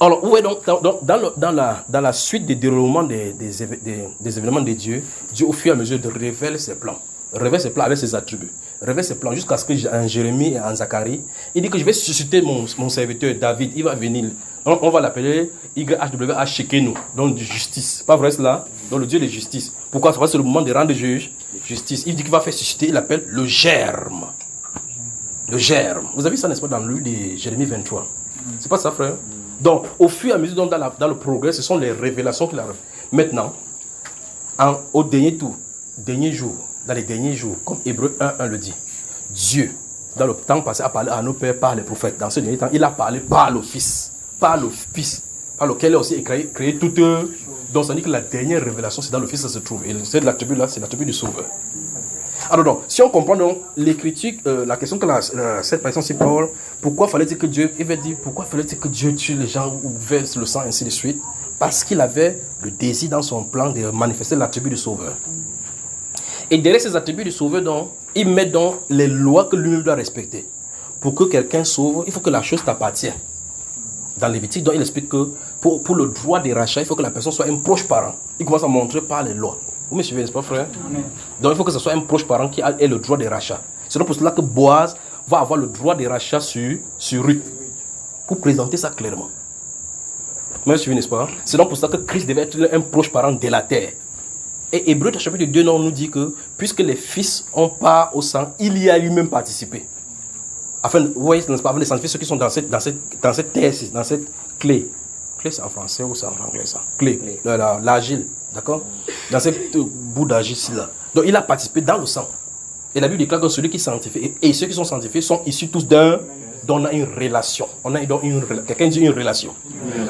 Alors, où est donc dans la suite des déroulements des événements de Dieu, Dieu au fur et à mesure révèle ses plans. Révèle ses plans avec ses attributs. Révèle ses plans jusqu'à ce que en Jérémie et en Zacharie, il dit que je vais susciter mon serviteur David. Il va venir. Donc, on va l'appeler YHWH Shekenu, donc de justice. Pas vrai cela? Donc le Dieu de justice. Pourquoi? Parce que c'est le moment de rendre justice. Il dit qu'il va faire susciter, il l'appelle le germe. Le germe. Vous avez vu ça, n'est-ce pas, dans le livre de Jérémie 23? C'est pas ça, frère? Donc, au fur et à mesure, donc, dans le progrès, ce sont les révélations qu'il a. Maintenant, au dernier jour, dans les derniers jours, comme Hébreux 1:1 le dit, Dieu, dans le temps passé, a parlé à nos pères par les prophètes. Dans ce dernier temps, il a parlé par le Fils. Par le Fils, par lequel il a aussi créé toute. Donc ça dit que la dernière révélation, c'est dans le Fils que ça se trouve. Et c'est l'attribut là, c'est l'attribut du Sauveur. Alors donc, si on comprend donc l'écriture, la question que cette personne s'y pose, pourquoi fallait-il que Dieu, il va dire, pourquoi fallait-il que Dieu tue les gens ou verse le sang, ainsi de suite? Parce qu'il avait le désir dans son plan de manifester l'attribut du Sauveur. Et derrière ces attributs du Sauveur, donc, il met donc les lois que lui-même doit respecter. Pour que quelqu'un sauve, il faut que la chose t'appartienne. Dans Lévitique, donc, il explique que pour le droit des rachats, il faut que la personne soit un proche parent. Il commence à montrer par les lois. Vous me suivez, n'est-ce pas, frère? Amen. Donc il faut que ce soit un proche parent qui ait le droit des rachats. C'est donc pour cela que Boaz va avoir le droit des rachats sur Ruth. pour présenter ça clairement. Vous me suivez, n'est-ce pas? C'est donc pour ça que Christ devait être un proche parent de la terre. Et Hébreux chapitre 2 nous dit que puisque les fils ont part au sang, il y a lui-même participé. Afin, vous voyez, n'est-ce pas, afin de sanctifier ceux qui sont dans cette terre, dans cette clé. Clé, c'est en français ou c'est en anglais ça? Clé, l'argile, d'accord? Dans cette bout d'argile-ci là. Donc il a participé dans le sang. Et la Bible déclare que celui qui est sanctifié, et ceux qui sont sanctifiés sont issus tous d'un. Donc on a une relation. Quelqu'un dit une relation.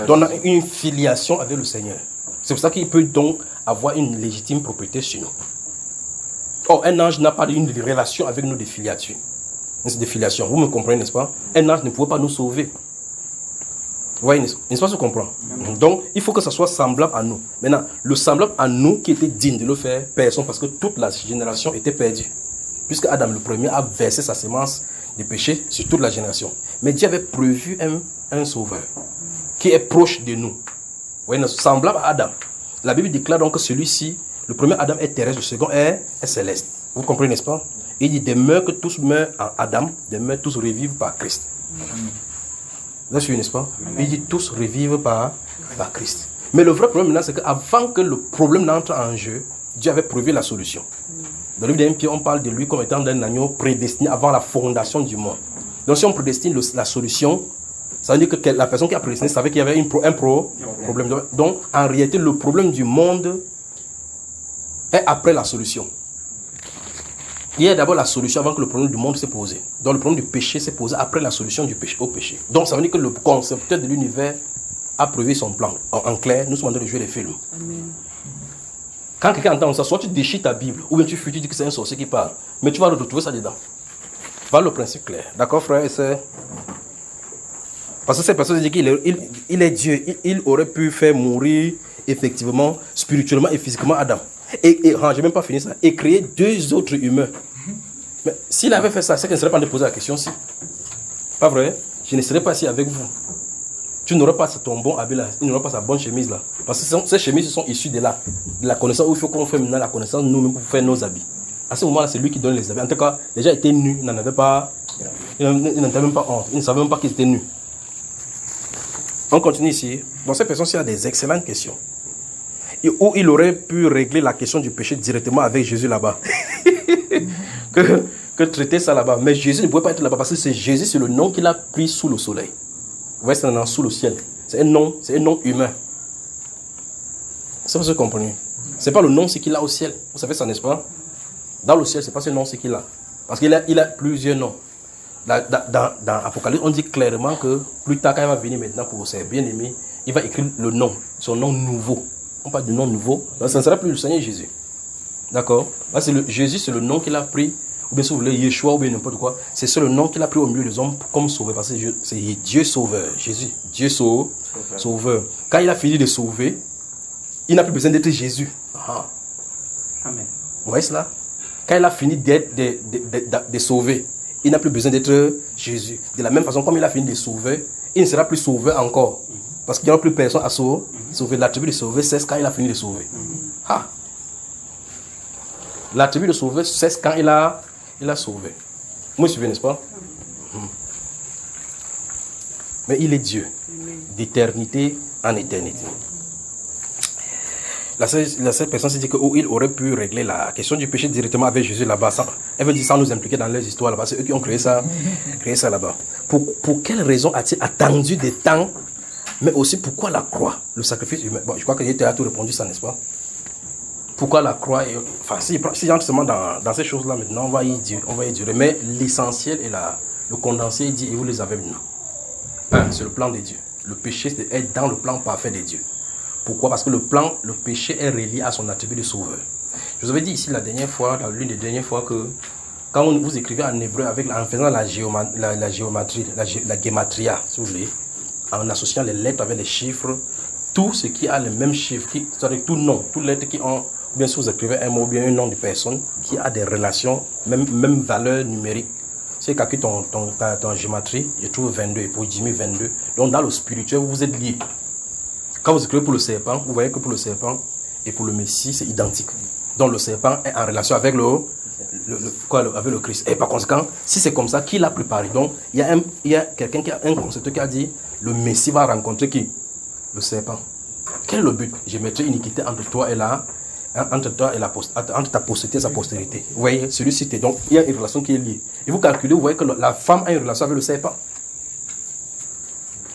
Donc on a une filiation avec le Seigneur. C'est pour ça qu'il peut donc avoir une légitime propriété sur nous. Or, un ange n'a pas une relation avec nous de filiation. C'est de filiation. Vous me comprenez, n'est-ce pas? Un ange ne pouvait pas nous sauver. Vous voyez, n'est-ce pas ce qu'on comprend? Donc, il faut que ça soit semblable à nous. Maintenant, le semblable à nous qui était digne de le faire, personne, parce que toute la génération était perdue. Puisque Adam le premier a versé sa semence de péché sur toute la génération. Mais Dieu avait prévu un sauveur qui est proche de nous. Vous voyez, semblable à Adam. La Bible déclare donc que celui-ci, le premier Adam est terrestre, le second est céleste. Vous comprenez, n'est-ce pas? Il dit, des mœurs que tous meurent en Adam, des mœurs tous revivent par Christ. Vous suivez, n'est-ce pas? Il dit, tous revivent par Christ. Mais le vrai problème maintenant, c'est qu'avant que le problème n'entre en jeu, Dieu avait prévu la solution. Dans le livre d'Un Pierre, on parle de lui comme étant d'un agneau prédestiné avant la fondation du monde. Donc si on prédestine la solution, ça veut dire que la personne qui a prédestiné savait qu'il y avait un problème. Donc en réalité, le problème du monde est après la solution. Il y a d'abord la solution avant que le problème du monde s'est posé. Donc le problème du péché s'est posé après la solution du péché, au péché. Donc ça veut dire que le concepteur de l'univers a prévu son plan. En clair, nous sommes en train de jouer des films. Amen. Quand quelqu'un entend ça, soit tu déchires ta Bible, ou bien tu dis que c'est un sorcier qui parle. Mais tu vas retrouver ça dedans. Voilà le principe clair. D'accord, frère et sœurs? Parce que cette personne dit qu'il est Dieu. Il aurait pu faire mourir, effectivement, spirituellement et physiquement Adam. Et j'ai même pas fini ça. Et créer deux autres humains. Mais s'il avait fait ça, c'est qu'il ne serait pas en train de poser la question aussi. Pas vrai? Je ne serais pas ici avec vous. Tu n'auras pas ton bon habit là, tu n'auras pas sa bonne chemise là. Parce que ces chemises sont issues de la connaissance où il faut qu'on fasse maintenant la connaissance nous-mêmes pour faire nos habits. À ce moment-là, c'est lui qui donne les habits. En tout cas, les gens étaient nus, ils n'en avaient pas, ils n'avaient même pas honte, ils ne savaient même pas qu'ils étaient nus. On continue ici. Dans cette personne-ci, il y a des excellentes questions. Où il aurait pu régler la question du péché directement avec Jésus là-bas. que traiter ça là-bas. Mais Jésus ne pouvait pas être là-bas parce que Jésus, c'est le nom qu'il a pris sous le soleil. Vous voyez, c'est un nom sous le ciel. C'est un nom humain. C'est pas ce que vous comprenez. C'est pas le nom qu'il a au ciel. Vous savez ça, n'est-ce pas? Dans le ciel, c'est pas ce nom qu'il a. Parce qu'il a plusieurs noms. Dans Apocalypse, on dit clairement que plus tard, quand il va venir maintenant pour ses bien-aimés, il va écrire le nom, son nom nouveau. On parle de nom nouveau. Ça ne sera plus le Seigneur Jésus. D'accord? Jésus, c'est le nom qu'il a pris. Ou bien si vous voulez, Yeshua ou bien n'importe quoi. C'est le nom qu'il a pris au milieu des hommes comme sauveur. Parce que c'est Dieu sauveur. Jésus, Dieu sauveur. Quand il a fini de sauver, il n'a plus besoin d'être Jésus. Amen. Vous voyez cela? Quand il a fini de sauver, il n'a plus besoin d'être Jésus. De la même façon, comme il a fini de sauver, il ne sera plus sauveur encore. Parce qu'il n'y aura plus personne à sauver. L'attribut de sauver cesse quand il a fini de sauver. L'attribut de sauver cesse quand il a sauvé. Vous me suivez, n'est-ce pas? Mais il est Dieu, d'éternité en éternité. La seule personne s'est dit qu'il aurait pu régler la question du péché directement avec Jésus là-bas. Elle veut dire sans nous impliquer dans leurs histoires là-bas. C'est eux qui ont créé ça là-bas. Pour quelle raison a-t-il attendu des temps? Mais aussi pourquoi la croix, le sacrifice humain? Bon, je crois que j'ai tout répondu ça, n'est-ce pas? Pourquoi la croix? Enfin, si j'entre seulement dans ces choses-là maintenant, on va y durer. Mais l'essentiel et le condensé, il dit, et vous les avez maintenant. C'est le plan de Dieu. Le péché est dans le plan parfait de Dieu. Pourquoi? Parce que le péché est relié à son attribut de sauveur. Je vous avais dit ici l'une des dernières fois que quand vous écrivez en hébreu en faisant la géométrie, la gématria, si vous voulez, en associant les lettres avec les chiffres, tout ce qui a le même chiffre, c'est-à-dire tout nom, toutes les lettres qui ont, bien sûr vous écrivez un mot, bien un nom de personne qui a des relations, même valeur numérique. Si je calcule ton gématrie, je trouve 22, et pour Jimmy 22. Donc dans le spirituel, vous êtes liés. Quand vous écrivez pour le serpent, vous voyez que pour le serpent et pour le Messie, c'est identique. Donc le serpent est en relation avec avec le Christ. Et par conséquent, si c'est comme ça, qui l'a préparé? Donc, il y a quelqu'un qui a un concepteur qui a dit, le Messie va rencontrer qui? Le serpent. Quel est le but? Je mettrai une iniquité entre toi et entre ta postérité et sa postérité. Vous voyez, celui-ci, donc il y a une relation qui est liée. Et vous calculez, vous voyez que la femme a une relation avec le serpent.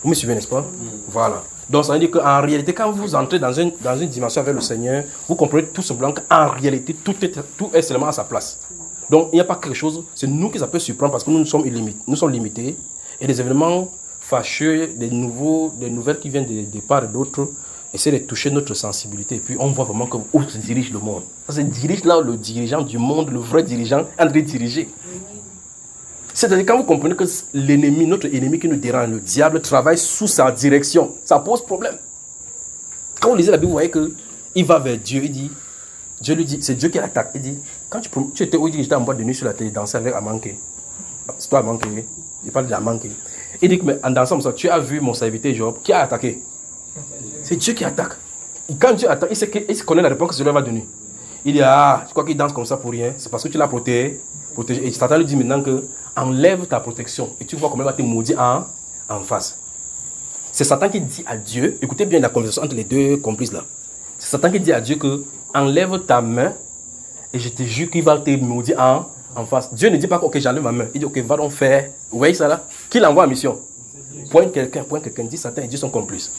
Vous me suivez, n'est-ce pas? Voilà. Donc ça veut dire qu'en réalité, quand vous entrez dans une dimension avec le Seigneur, vous comprenez tout simplement qu'en réalité, tout est seulement à sa place. Donc il n'y a pas quelque chose, c'est nous qui ça peut surprendre parce que nous sommes limités. Et des événements fâcheux, des nouvelles qui viennent de part et d'autre, essaient de toucher notre sensibilité. Et puis on voit vraiment où se dirige le monde. Ça se dirige là où le dirigeant du monde, le vrai dirigeant, est en train de diriger. C'est-à-dire quand vous comprenez que l'ennemi, notre ennemi qui nous dérange, le diable, travaille sous sa direction, ça pose problème. Quand vous lisez la Bible, vous voyez qu'il va vers Dieu, Dieu lui dit, c'est Dieu qui l'attaque. Il dit, quand tu étais où, il dit, j'étais en boîte de nuit sur la télé, dansé avec Amanké. C'est toi Amanké, il parle d'Amanké. Il dit que mais en dansant comme ça, tu as vu mon serviteur Job, qui a attaqué? C'est Dieu qui attaque. Et quand Dieu attaque, il connaît la réponse que Dieu va donner. Il dit, tu crois qu'il danse comme ça pour rien? C'est parce que tu l'as protégé. Et Satan lui dit maintenant que enlève ta protection et tu vois comment il va te maudire en face. C'est Satan qui dit à Dieu, écoutez bien la conversation entre les deux complices là. C'est Satan qui dit à Dieu que enlève ta main et je te jure qu'il va te maudire en face. Dieu ne dit pas ok j'enlève ma main. Il dit ok va donc faire. Vous voyez ça là? Qui l'envoie en mission? Point quelqu'un dit Satan et Dieu sont complices.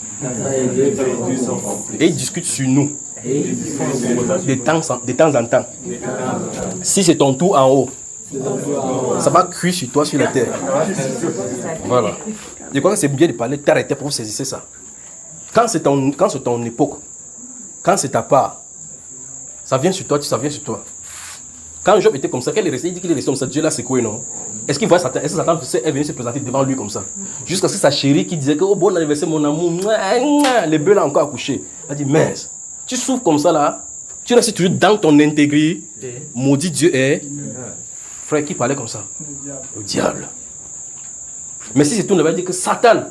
Et ils discutent sur nous. De temps en temps. Si c'est ton tour en haut, ça va cuire sur toi, sur la terre. Voilà. Je crois que c'est bien de parler t'arrêter pour vous saisir ça. Quand c'est ton époque, quand c'est ta part, ça vient sur toi, ça vient sur toi. Quand Job était comme ça, il dit qu'il est resté comme ça, Dieu l'a secoué, non? Est-ce qu'il voit Satan? Est-ce que Satan est venu se présenter devant lui comme ça? Jusqu'à ce que sa chérie qui disait que oh bon anniversaire mon amour, les bœufs l'ont encore accouché. Elle a dit mais tu souffres comme ça là, tu restes toujours dans ton intégrité, maudit Dieu est. Frère qui parlait comme ça? Le diable. Mais si c'est tout, on va dire que Satan.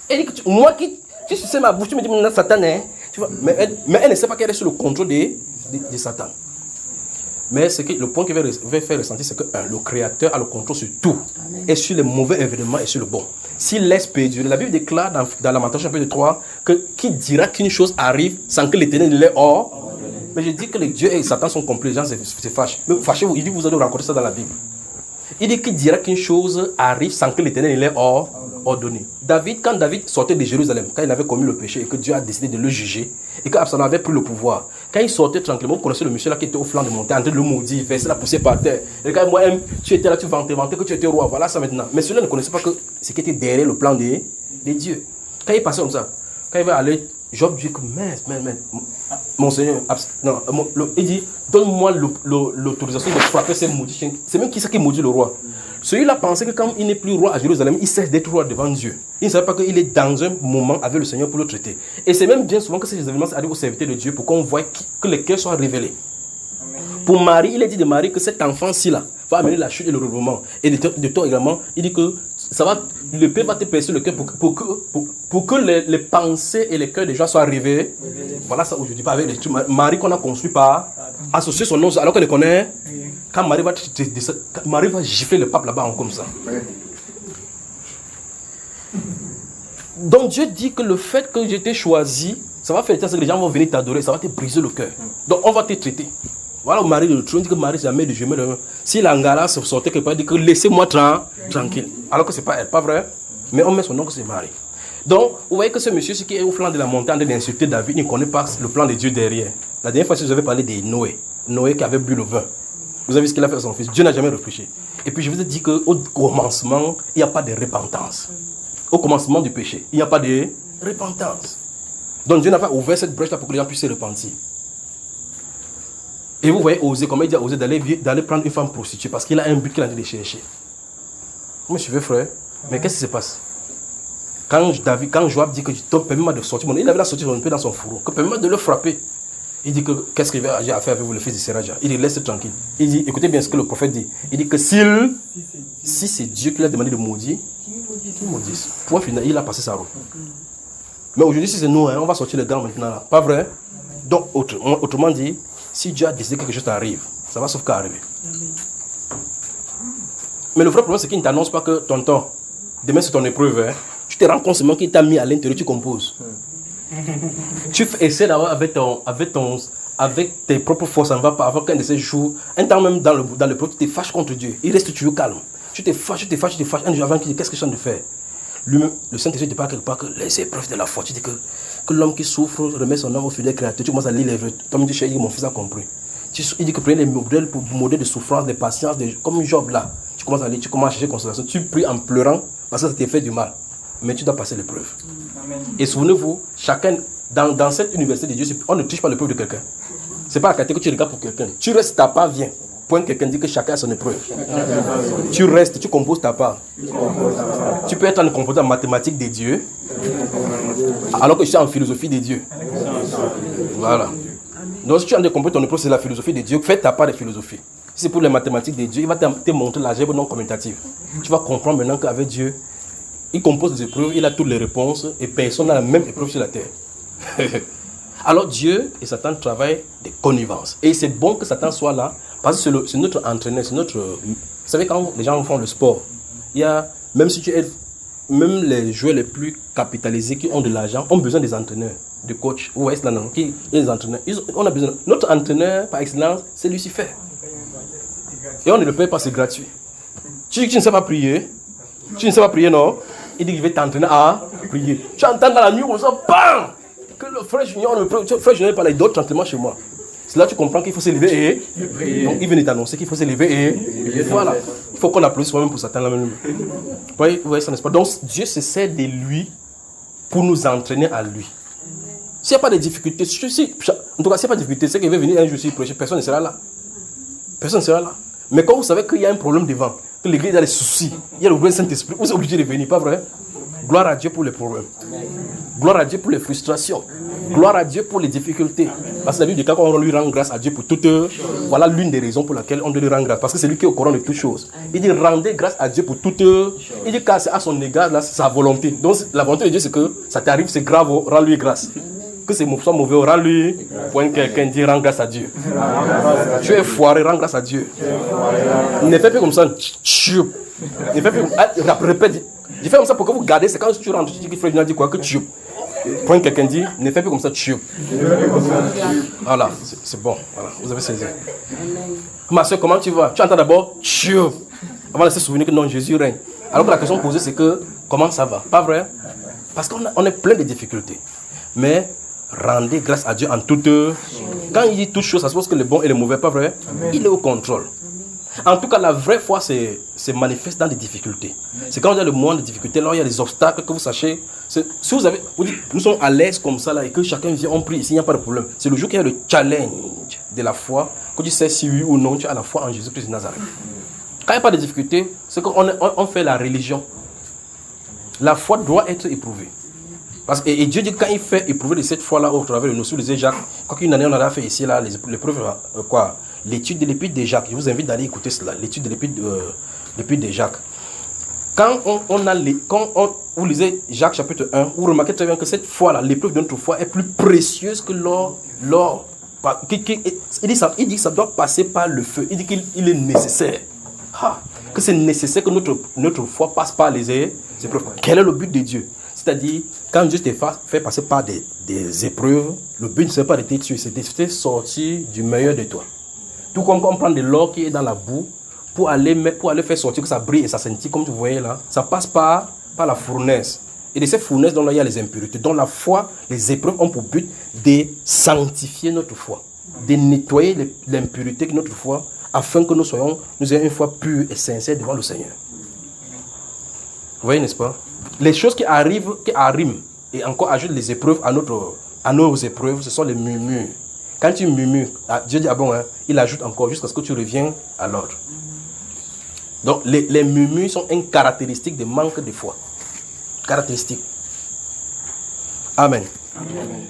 Elle dit que moi qui sais ma bouche, tu me dis que Satan est. Tu vois, mais elle ne sait pas qu'elle est sous le contrôle de Satan. Mais le point qu'il va faire ressentir, c'est que le Créateur a le contrôle sur tout. Amen. Et sur les mauvais événements et sur le bon. S'il laisse perdurer, la Bible déclare dans Lamentation chapitre 3 que qui dira qu'une chose arrive sans que l'Éternel ne l'ait hors. Mais je dis que les dieux et Satan sont complets, les gens se fâchent. Mais fâchez-vous, il dit vous allez rencontrer ça dans la Bible. Il dit qu'il dira qu'une chose arrive sans que l'Éternel ne l'ait ordonné. Quand David sortait de Jérusalem, quand il avait commis le péché et que Dieu a décidé de le juger, et qu'Absalom avait pris le pouvoir, quand il sortait tranquillement, vous connaissez le monsieur là qui était au flanc de montagne, en train de le maudire, verser la poussière par terre. Et quand moi, tu étais là, tu vantais que tu étais roi, voilà ça maintenant. Mais celui-là ne connaissait pas que ce qui était derrière le plan des dieux. Quand il passait comme ça, quand il va aller, Job dit que, mon Seigneur, il dit, donne-moi l'autorisation de frapper ces maudits chiens. C'est même qui maudit le roi. Celui-là pensait que quand il n'est plus roi à Jérusalem, il cesse d'être roi devant Dieu. Il ne savait pas qu'il est dans un moment avec le Seigneur pour le traiter. Et c'est même bien souvent que ces événements arrivent au serviteur de Dieu pour qu'on voit que les cœurs soient révélés. Amen. Pour Marie, il est dit de Marie que cet enfant-ci-là va amener la chute et le regroupement. Et de toi également, il dit que le Père va te percer le cœur pour que les pensées et les cœurs des gens soient révélés. Voilà ça aujourd'hui, pas avec les trucs. Marie qu'on a construit par associer son nom alors qu'elle le connaît. Quand Marie va gifler le pape là-bas comme ça. Donc Dieu dit que le fait que j'ai été choisi, ça va faire que les gens vont venir t'adorer, ça va te briser le cœur. Donc on va te traiter. Voilà Marie de trône dit que Marie c'est la mère de jumelle. Si l'Angara se sortait quelque part, dit que laissez-moi tranquille. Alors que c'est pas elle, pas vrai. Mais on met son nom que c'est Marie. Donc vous voyez que ce monsieur qui est au flanc de la montagne d'insulter David, il ne connaît pas le plan de Dieu derrière. La dernière fois, je vous avais parlé de Noé. Noé qui avait bu le vin. Vous avez vu ce qu'il a fait à son fils. Dieu n'a jamais réfléchi. Et puis je vous ai dit qu'au commencement, il n'y a pas de repentance. Au commencement du péché, il n'y a pas de repentance. Donc Dieu n'a pas ouvert cette brèche-là pour que les gens puissent se repentir. Et vous voyez oser, comment il dit à oser d'aller prendre une femme prostituée parce qu'il a un but qu'il a dit de chercher. Vous me suivez, frère? Mais qu'est-ce qui se passe? Quand Joab dit que permets-moi de sortir, il avait la sortie un peu dans son fourreau, que permets-moi de le frapper. Il dit que qu'est-ce qu'il va faire avec vous, le fils de Séraja? Il dit laisse tranquille. Il dit écoutez bien ce que le prophète dit. Il dit que si c'est Dieu qui l'a demandé de maudire, qu'il maudisse. Point final, il a passé sa route. Mais aujourd'hui, si c'est nous, on va sortir les gants maintenant. Là. Pas vrai? Donc, autrement dit, si Dieu a décidé que quelque chose t'arrive, ça va sauf qu'à arriver. Mais le vrai problème, c'est qu'il ne t'annonce pas que tonton, demain c'est ton épreuve. Hein. Tu te rends compte seulement qu'il t'a mis à l'intérieur, tu composes. Tu essaies d'avoir avec tes propres forces, ça ne va pas. Avant qu'un de ces jours, un temps même dans le propre, tu te fâches contre Dieu. Il reste toujours calme. Tu te fâches. Un jour avant qu'il dit, qu'est-ce que je suis en train de faire? Lui-même, le Saint-Esprit te parle quelque part que les épreuves de la foi. Tu dis que l'homme qui souffre remet son âme au fidèle créateur. Tu commences à lire les vrais. Tom dit, chérie, mon fils a compris. Il dit que prenez les modèles de souffrance, de patience, comme Job là. Tu commences à lire, tu commences à chercher consolation. Tu pries en pleurant parce que ça t'a fait du mal. Mais tu dois passer l'épreuve. Et souvenez-vous, chacun, dans cette université de Dieu, on ne touche pas l'épreuve de quelqu'un. Ce n'est pas la qualité que tu regardes pour quelqu'un. Tu restes ta part, viens. Point, quelqu'un dit que chacun a son épreuve. Tu restes, tu composes ta part. Tu peux être en composant en mathématiques des dieux, alors que je suis en philosophie des dieux. Voilà. Donc si tu as composé ton épreuve, c'est la philosophie des dieux, fais ta part de philosophie. Si c'est pour les mathématiques des dieux, il va te montrer l'algèbre non commutative. Tu vas comprendre maintenant qu'avec Dieu, il compose des épreuves, il a toutes les réponses, et personne n'a la même épreuve sur la terre. Alors Dieu et Satan travaillent de connivence. Et c'est bon que Satan soit là, parce que c'est notre entraîneur, c'est notre... Vous savez, quand les gens font le sport, il y a, même même les joueurs les plus capitalisés qui ont de l'argent ont besoin des entraîneurs, de coachs, ou est-ce là, qui les entraîneurs. On a besoin. Notre entraîneur, par excellence, c'est Lucifer. Et on ne le paye pas, c'est gratuit. Tu ne sais pas prier. Tu ne sais pas prier, non? Il dit qu'il va t'entraîner à prier. Tu entends dans la nuit, on sent, bam! Que le frère Junior parle d'autres entraînements chez moi. C'est là que tu comprends qu'il faut se lever et prier. Donc il vient de t'annoncer qu'il faut se lever et voilà. Il faut qu'on applaudisse soi-même pour Satan. Vous voyez ça, n'est-ce pas? Donc Dieu se sert de lui pour nous entraîner à lui. S'il n'y a pas de difficultés, en tout cas, s'il n'y a pas de difficultés, c'est qu'il va venir un jour ici prêcher, personne ne sera là. Personne ne sera là. Mais quand vous savez qu'il y a un problème devant, que l'église a des soucis, il y a le vrai Saint-Esprit, vous êtes obligé de venir, pas vrai? Gloire à Dieu pour les problèmes. Gloire à Dieu pour les frustrations. Gloire à Dieu pour les difficultés. Parce que la Bible dit qu'on lui rend grâce à Dieu pour toutes. Voilà l'une des raisons pour laquelle on doit lui rendre grâce. Parce que c'est lui qui est au courant de toutes choses. Il dit rendez grâce à Dieu pour toutes. Il dit qu'à son égard, là, c'est sa volonté. Donc la volonté de Dieu, c'est que ça t'arrive, c'est grave, rends-lui grâce. Que c'est soit mauvais, rends-lui. Point quelqu'un dit rends grâce à Dieu. Tu es foiré, rends grâce à Dieu. Ne fais plus comme ça. Ne fais plus comme ça. Répète. Je fais comme ça pour que vous gardez. C'est quand tu rentres, tu dis que frère dit quoi que tu. Quand quelqu'un dit, ne fais plus comme ça, tu. Voilà, c'est bon. Voilà, vous avez saisi. Ma soeur, comment tu vas? Tu entends d'abord, tu. Avant de se souvenir que non, Jésus règne. Alors que la question posée, c'est que, comment ça va? Pas vrai? Parce qu'on est plein de difficultés. Mais, rendez grâce à Dieu en toutes. Quand il dit toutes choses, ça suppose que le bon et le mauvais, pas vrai? Il est au contrôle. En tout cas, la vraie foi se manifeste dans des difficultés. C'est quand il y a le moins de difficultés, là il y a des obstacles, que vous sachiez. Si vous dites, nous sommes à l'aise comme ça, là, et que chacun vient, on prie, ici, il n'y a pas de problème. C'est le jour qu'il y a le challenge de la foi, que tu sais si oui ou non, tu as la foi en Jésus-Christ de Nazareth. Quand il n'y a pas de difficultés, c'est qu'on fait la religion. La foi doit être éprouvée. Et Dieu dit que quand il fait éprouver de cette foi-là au travers de nous, sous les Jacques, quoi qu'une année on a fait ici, là, l'épreuve, quoi? L'étude de l'épître de Jacques, je vous invite d'aller écouter cela, l'étude de l'épître de Jacques. Quand vous lisez Jacques chapitre 1, vous remarquez très bien que cette foi-là, l'épreuve de notre foi est plus précieuse que l'or. Il dit que ça doit passer par le feu, il dit qu'il est nécessaire. Que c'est nécessaire que notre foi passe par les épreuves. Quel est le but de Dieu? C'est-à-dire, quand Dieu te fait passer par des épreuves, le but ne c'est pas de te tuer, c'est de te sortir du meilleur de toi. Tout comme on prend de l'or qui est dans la boue, pour aller faire sortir, que ça brille et ça scintille, comme vous voyez là, ça passe par la fournaise. Et de cette fournaise, là, il y a les impuretés. Donc la foi, les épreuves ont pour but de sanctifier notre foi, de nettoyer l'impureté de notre foi, afin que nous ayons une foi pure et sincère devant le Seigneur. Vous voyez, n'est-ce pas? Les choses qui arrivent, et encore ajoutent les épreuves à nos épreuves, ce sont les murmures. Quand tu murmures, Dieu dit, il ajoute encore jusqu'à ce que tu reviennes à l'ordre. Donc, les murmures sont une caractéristique de manque de foi. Caractéristique. Amen.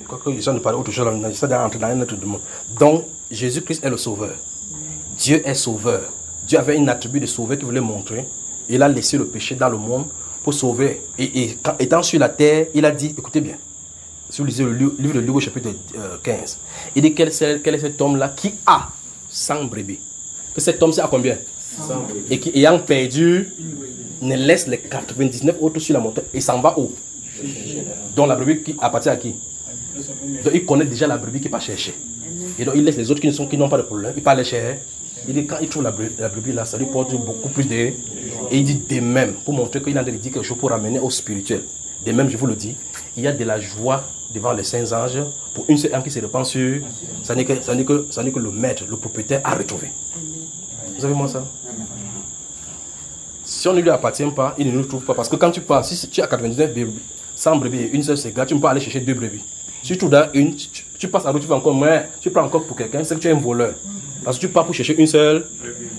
Quoique je de parler autre chose, je d'entrer dans un autre monde. Donc, Jésus-Christ est le sauveur. Dieu est sauveur. Dieu avait une attribut de sauveur qu'il voulait montrer. Il a laissé le péché dans le monde pour sauver. Et étant sur la terre, il a dit, écoutez bien, si vous lisez le livre de Luc au chapitre 15, il dit quel est cet homme-là qui a 100 brebis. Que cet homme, c'est à combien? Et qui, ayant perdu, ne laisse les 99 autres sur la montagne et s'en va où? Donc la brebis qui appartient à qui? Donc il connaît déjà la brebis qui n'est pas chercher. Et donc il laisse les autres qui n'ont pas de problème, il parle cher. Il dit quand il trouve la brebis là, ça lui porte beaucoup plus de... Et il dit de même, pour montrer qu'il a dit quelque chose pour ramener au spirituel. De même, je vous le dis, il y a de la joie devant les saints anges pour une seule âme qui se répand sur... Ça n'est que le maître, le propriétaire a retrouvé. Vous avez moi ça? Si on ne lui appartient pas, il ne nous trouve pas. Parce que quand tu pars, si tu as 99 brebis, 100 brebis et une seule cigare, tu ne peux pas aller chercher 2 brebis. Si tu trouves dans une, tu passes à l'autre, tu fais encore moins, tu prends encore pour quelqu'un, c'est que tu es un voleur. Parce que tu pars pour chercher une seule.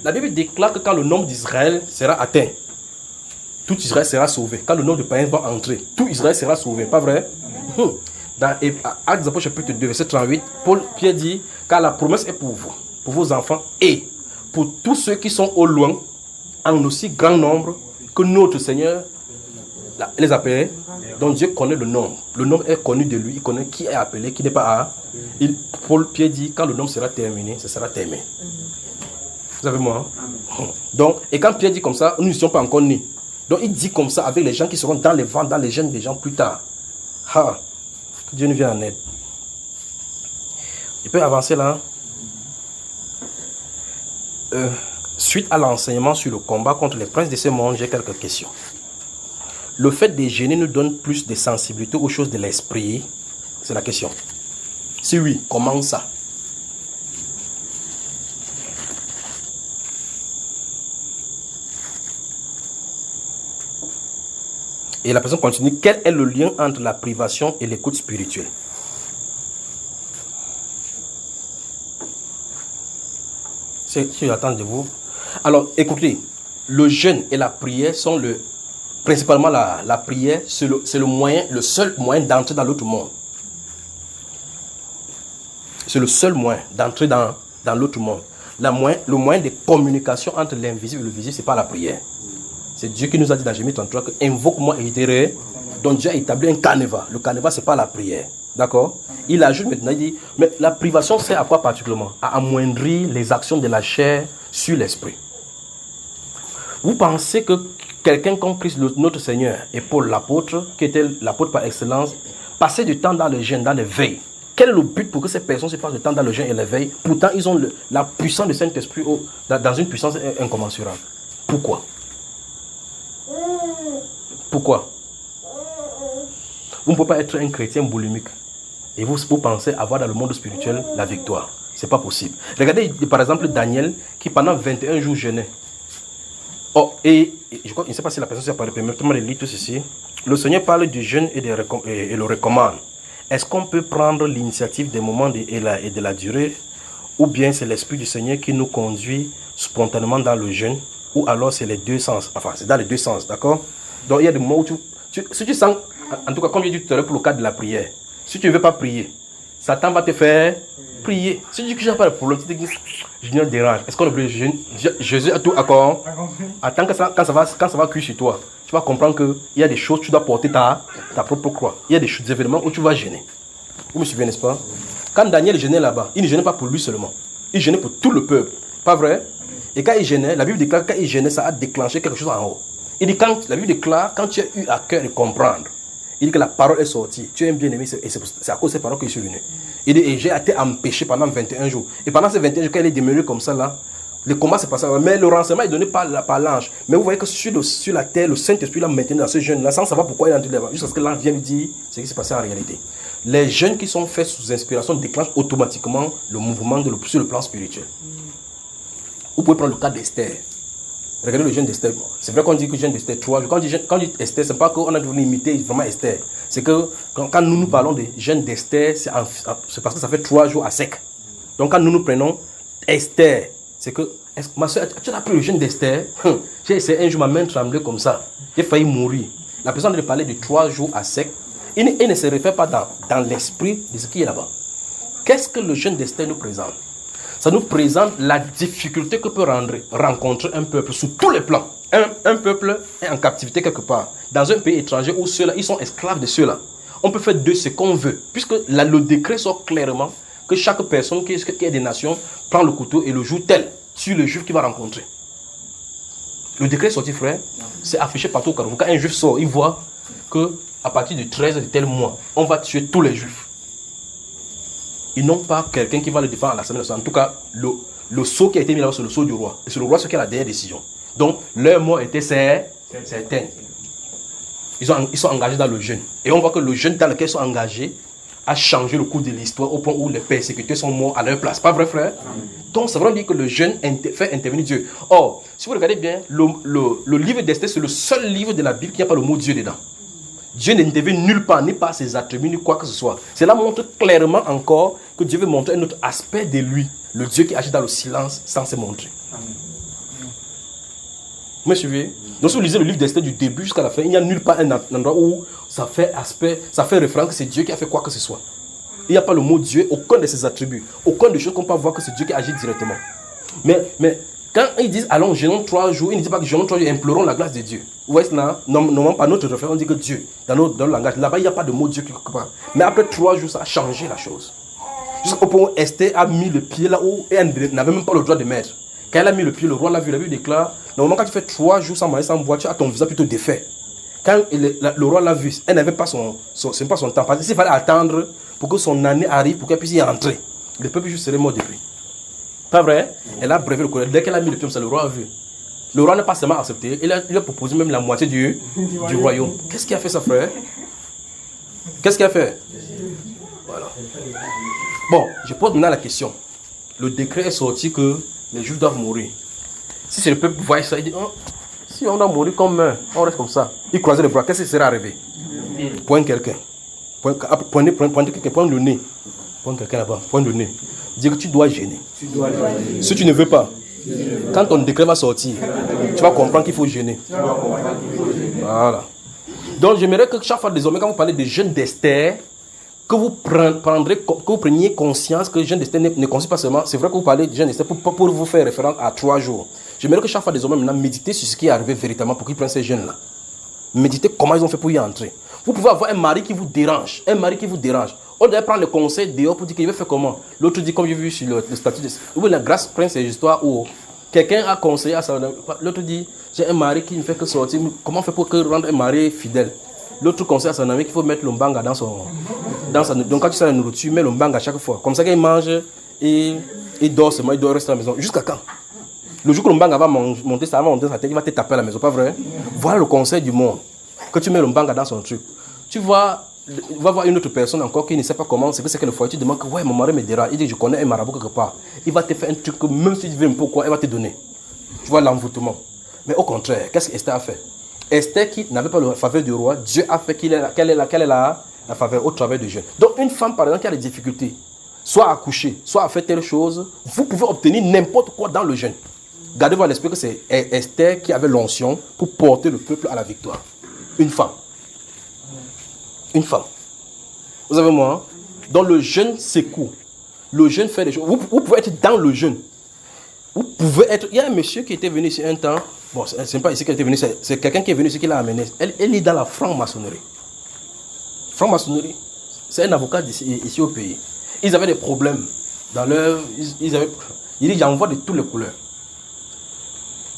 La Bible déclare que quand le nombre d'Israël sera atteint, tout Israël sera sauvé. Quand le nombre de païens va entrer, tout Israël sera sauvé. Pas vrai? Dans Actes des Apôtres chapitre 2, verset 38, Pierre dit, car la promesse est pour vous, pour vos enfants et pour tous ceux qui sont au loin, en aussi grand nombre que notre Seigneur les appelait. Donc Dieu connaît le nombre. Le nombre est connu de lui. Il connaît qui est appelé, qui n'est pas. Pierre dit, quand le nombre sera terminé, ce sera terminé. Vous avez moi? Donc, et quand Pierre dit comme ça, nous ne sommes pas encore nés. Donc il dit comme ça avec les gens qui seront dans les vents, dans les gènes des gens plus tard. Ah, que Dieu nous vienne en aide. Il peut avancer là. Suite à l'enseignement sur le combat contre les princes de ce monde, j'ai quelques questions. Le fait de gêner nous donne plus de sensibilité aux choses de l'esprit? C'est la question. Si oui, comment ça? Et la personne continue. Quel est le lien entre la privation et l'écoute spirituelle? Si j'attends de vous. Alors, écoutez, le jeûne et la prière sont principalement la prière, c'est le seul moyen d'entrer dans l'autre monde. C'est le seul moyen d'entrer dans l'autre monde. Le moyen de communication entre l'invisible et le visible, ce n'est pas la prière. C'est Dieu qui nous a dit dans Jérémie 33 que invoque-moi et je dirai. Donc Dieu a établi un canevas. Le canevas, ce n'est pas la prière. D'accord? Il ajoute maintenant, il dit, mais la privation sert à quoi particulièrement? À amoindrir les actions de la chair sur l'esprit. Vous pensez que quelqu'un comme Christ, notre Seigneur, et Paul l'apôtre, qui était l'apôtre par excellence, passait du temps dans le jeûne, dans les veilles. Quel est le but pour que ces personnes se passent du temps dans le jeûne et les veilles? Pourtant, ils ont la puissance du Saint-Esprit dans une puissance incommensurable. Pourquoi? Pourquoi? Vous ne pouvez pas être un chrétien boulimique et vous pensez avoir dans le monde spirituel la victoire. Ce n'est pas possible. Regardez par exemple Daniel qui pendant 21 jours jeûnait. Oh, et je crois, je ne sais pas si la personne s'est parlé, permettez-moi de lire tout ceci. Le Seigneur parle du jeûne et le recommande. Est-ce qu'on peut prendre l'initiative des moments et de la durée, ou bien c'est l'Esprit du Seigneur qui nous conduit spontanément dans le jeûne, ou alors c'est les deux sens. Enfin, c'est dans les deux sens, d'accord? Donc il y a des moments où si tu sens, en tout cas comme je dis tout à l'heure pour le cas de la prière, si tu ne veux pas prier, Satan va te faire prier. Si tu dis que je n'ai pas de problème, tu te dis, je ne dérange. Est-ce qu'on oublie Jésus a tout accord? Attends quand ça va cuire sur toi, tu vas comprendre qu'il y a des choses, tu dois porter ta propre croix. Il y a des événements où tu vas gêner. Vous me suivez, n'est-ce pas? Quand Daniel gênait là-bas, il ne gênait pas pour lui seulement. Il gênait pour tout le peuple. Pas vrai? Et quand il gênait, la Bible déclare que quand il gênait, ça a déclenché quelque chose en haut. Il dit, la Bible déclare, quand tu as eu à cœur de comprendre, il dit que la parole est sortie. Tu es un bien-aimé, et c'est à cause de ces paroles que je suis venu. Il dit, et j'ai été empêché pendant 21 jours. Et pendant ces 21 jours, quand il est demeuré comme ça, là, le combat s'est passé. Mais le renseignement est donné par l'ange. Mais vous voyez que sur la terre, le Saint-Esprit l'a maintenu dans ce jeûne-là, sans savoir pourquoi il est entré là-bas. Jusqu'à ce que l'ange vienne lui dire ce qui s'est passé en réalité. Les jeûnes qui sont faits sous inspiration déclenchent automatiquement le mouvement sur le plan spirituel. Vous pouvez prendre le cas d'Esther. Regardez le jeûne d'Esther. C'est vrai qu'on dit que le jeûne d'Esther 3 jours. Quand on dit Esther, ce n'est pas qu'on a voulu imiter vraiment Esther. C'est que quand nous parlons de jeûne d'Esther, c'est parce que ça fait 3 jours à sec. Donc quand nous prenons Esther, c'est que, ma soeur, tu as pris le jeûne d'Esther? J'ai essayé un jour, ma main tremblait comme ça. J'ai failli mourir. La personne de parler de 3 jours à sec. Il ne se réfère pas dans l'esprit de ce qui est là-bas. Qu'est-ce que le jeûne d'Esther nous présente? Ça nous présente la difficulté que peut rencontrer un peuple sous tous les plans. Un peuple est en captivité quelque part, dans un pays étranger où ceux-là, ils sont esclaves de ceux-là. On peut faire de ce qu'on veut, puisque le décret sort clairement que chaque personne qui est des nations prend le couteau et le joue tel sur le juif qu'il va rencontrer. Le décret est sorti, frère. C'est affiché partout au Cameroun. Quand un juif sort, il voit qu'à partir du 13 de tel mois, on va tuer tous les juifs. Ils n'ont pas quelqu'un qui va le défendre à l'Assemblée nationale. En tout cas, le sceau qui a été mis là-bas, c'est le sceau du roi. Et c'est le roi qui a la dernière décision. Donc, leur mot était certain. Ils sont engagés dans le jeûne. Et on voit que le jeûne dans lequel ils sont engagés a changé le cours de l'histoire au point où les persécuteurs sont morts à leur place. Pas vrai, frère? Donc, ça veut dire que le jeûne fait intervenir Dieu. Or, si vous regardez bien, le livre d'Esther, c'est le seul livre de la Bible qui n'a pas le mot Dieu dedans. Dieu n'intervient nulle part, ni par ses attributs, ni quoi que ce soit. Cela montre clairement encore que Dieu veut montrer un autre aspect de lui. Le Dieu qui agit dans le silence sans se montrer. Vous me suivez? Donc si vous lisez le livre d'Esther du début jusqu'à la fin, il n'y a nulle part un endroit où ça fait référence que c'est Dieu qui a fait quoi que ce soit. Il n'y a pas le mot Dieu, aucun de ses attributs, aucun de choses qu'on peut voir que c'est Dieu qui agit directement. Mais quand ils disent allons jeûnons 3 jours, ils ne disent pas que jeûnons 3 jours, implorons la grâce de Dieu. Vous voyez cela? Normalement, par notre référence, on dit que Dieu, dans le langage, là-bas, il n'y a pas de mot Dieu quelque part. Mais après 3 jours, ça a changé la chose. Jusqu'au point où Esther a mis le pied là où elle n'avait même pas le droit de mettre. Quand elle a mis le pied, le roi l'a vu, déclare, normalement quand tu fais 3 jours sans manger, sans boire, tu as ton visage plutôt défait. Quand le roi l'a vu, elle n'avait pas son temps. Parce qu'il fallait attendre pour que son année arrive, pour qu'elle puisse y entrer. Le peuple juste serait mort depuis. Pas vrai? Elle a brévé le colère. Dès qu'elle a mis le pied, ça le roi a vu. Le roi n'a pas seulement accepté, il a proposé même la moitié du royaume. Qu'est-ce qu'il a fait, ça, frère? Qu'est-ce qu'il a fait? Voilà. Bon, je pose maintenant la question. Le décret est sorti que les Juifs doivent mourir. Si c'est le peuple qui voit ça, il dit, oh, si on doit mourir comme on reste comme ça. Il croisait les bras, qu'est-ce qui serait arrivé? Point quelqu'un. Point quelqu'un, point le nez. Point quelqu'un là-bas, point le nez. Dire que tu dois gêner. Si tu ne veux pas, quand ton décret va sortir, tu vas comprendre qu'il faut gêner. Voilà. Donc j'aimerais que chaque fois désormais, quand vous parlez des jeûnes d'Esther, que vous preniez conscience que le jeûne d'Esther ne consiste pas seulement, c'est vrai que vous parlez de jeûne d'Esther pour vous faire référence à 3 jours. J'aimerais que chaque fois désormais maintenant méditer sur ce qui est arrivé véritablement pour qu'ils prennent ces jeûnes-là. Méditez comment ils ont fait pour y entrer. Vous pouvez avoir un mari qui vous dérange. On doit prendre le conseil dehors pour dire qu'il veut faire comment. L'autre dit, comme j'ai vu sur le statut de... Oui, la grâce prend ces histoires où quelqu'un a conseillé à sa... L'autre dit, j'ai un mari qui ne fait que sortir. Comment on fait pour rendre un mari fidèle? L'autre conseille à son ami qu'il faut mettre le mbanga dans sa... Donc quand tu sers la nourriture, mets le mbanga à chaque fois. Comme ça qu'il mange et il dort seulement, il doit rester à la maison. Jusqu'à quand? Le jour que le mbanga va monter sa tête, il va te taper à la maison, pas vrai? Voilà le conseil du monde. Que tu mets le mbanga dans son truc. Tu vas voir une autre personne encore qui ne sait pas comment, c'est que le foyer, tu demandes que ouais, mon mari me dérange. Il dit, je connais un marabout quelque part. Il va te faire un truc que même si tu veux un peu quoi, il va te donner. Tu vois l'envoûtement. Mais au contraire, qu'est-ce qu'Esther a fait? Esther qui n'avait pas la faveur du roi, Dieu a fait qu'elle est la faveur au travers du jeûne. Donc une femme par exemple qui a des difficultés, soit à accoucher, soit à faire telle chose, vous pouvez obtenir n'importe quoi dans le jeûne. Gardez-vous à l'esprit que c'est Esther qui avait l'onction pour porter le peuple à la victoire. Une femme. Une femme. Vous savez moi, dans le jeûne secoue. Le jeûne fait des choses. Vous pouvez être dans le jeûne. Vous pouvez être... Il y a un monsieur qui était venu ici un temps. Bon, ce n'est pas ici qu'il était venu, c'est quelqu'un qui est venu ici qui l'a amené. Elle est dans la franc-maçonnerie. Franc-maçonnerie, c'est un avocat ici au pays. Ils avaient des problèmes dans leur... Il dit, j'en vois de toutes les couleurs.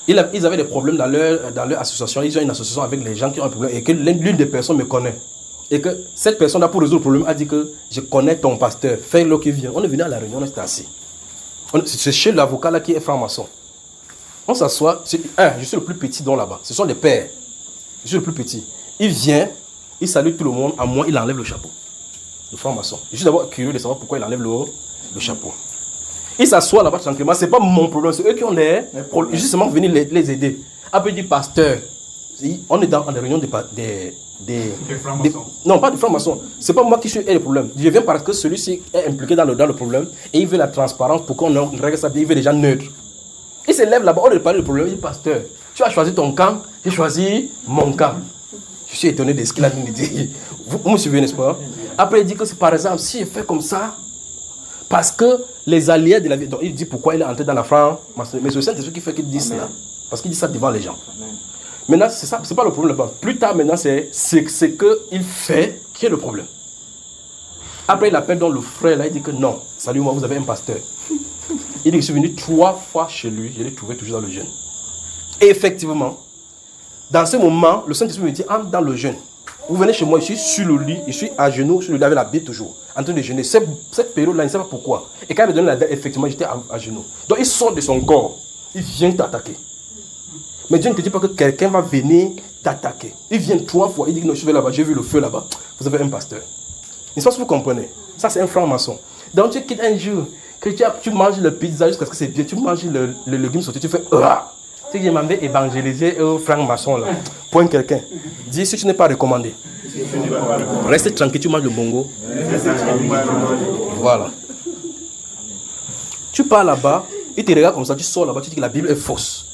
Ils avaient des problèmes dans leur association. Ils ont une association avec les gens qui ont un problème et que l'une des personnes me connaît. Et que cette personne-là, pour résoudre le problème, a dit que je connais ton pasteur, fais-le qui vient. On est venu à la réunion, on est assis. C'est chez l'avocat là qui est franc-maçon. On s'assoit. Je suis le plus petit dans là-bas. Ce sont des pères. Je suis le plus petit. Il vient, il salue tout le monde. À moi, il enlève le chapeau. Le franc-maçon. Je suis d'abord curieux de savoir pourquoi il enlève le chapeau. Il s'assoit là-bas tranquillement. Ce n'est pas mon problème. C'est eux qui ont les problèmes. Justement, venir les aider. Après, il dit, pasteur, on est dans la réunion des francs-maçons. Non, pas des francs-maçons. Ce n'est pas moi qui suis le problème. Je viens parce que celui-ci est impliqué dans le problème et il veut la transparence pour qu'on règle ça bien. Il veut des gens neutres. Il se lève là-bas, on ne parle du problème. Il dit, pasteur, tu as choisi ton camp, j'ai choisi mon camp. Je suis étonné de ce qu'il a dit. Vous me suivez, n'est-ce pas? Après, il dit que c'est par exemple, si je fais comme ça, parce que les alliés de la vie. Donc, il dit pourquoi il est entré dans la franc-maçonnerie. Mais c'est le Saint-Esprit qui fait qu'il dit cela. Parce qu'il dit ça devant les gens. Maintenant, c'est ça, c'est pas le problème là-bas. Plus tard, maintenant, c'est ce qu'il fait qui est le problème. Après, il appelle donc le frère là, il dit que non, salut, moi, vous avez un pasteur. Il dit que je suis venu 3 fois chez lui, je l'ai trouvé toujours dans le jeûne. Et effectivement, dans ce moment, le Saint-Esprit me dit, entre dans le jeûne. Vous venez chez moi, je suis sur le lit, je suis à genoux, sur le lit avec la Bible toujours, en train de jeûner. Cette période-là, il ne sait pas pourquoi. Et quand il me donne la date, effectivement, j'étais à genoux. Donc il sort de son corps, il vient t'attaquer. Mais Dieu ne te dit pas que quelqu'un va venir t'attaquer. Il vient 3 fois, il dit non, je vais là-bas, j'ai vu le feu là-bas. Vous avez un pasteur. N'est-ce pas ce que vous comprenez? Ça, c'est un franc-maçon. Donc tu quittes un jour, que tu manges le pizza jusqu'à ce que c'est bien, tu manges le légume sauté, tu fais tu dis, m'avais évangélisé un franc-maçon là. Point quelqu'un. Dis si tu n'es pas recommandé. Reste tranquille, tu manges le bongo. Voilà. Tu pars là-bas, il te regarde comme ça, tu sors là-bas, tu dis que la Bible est fausse.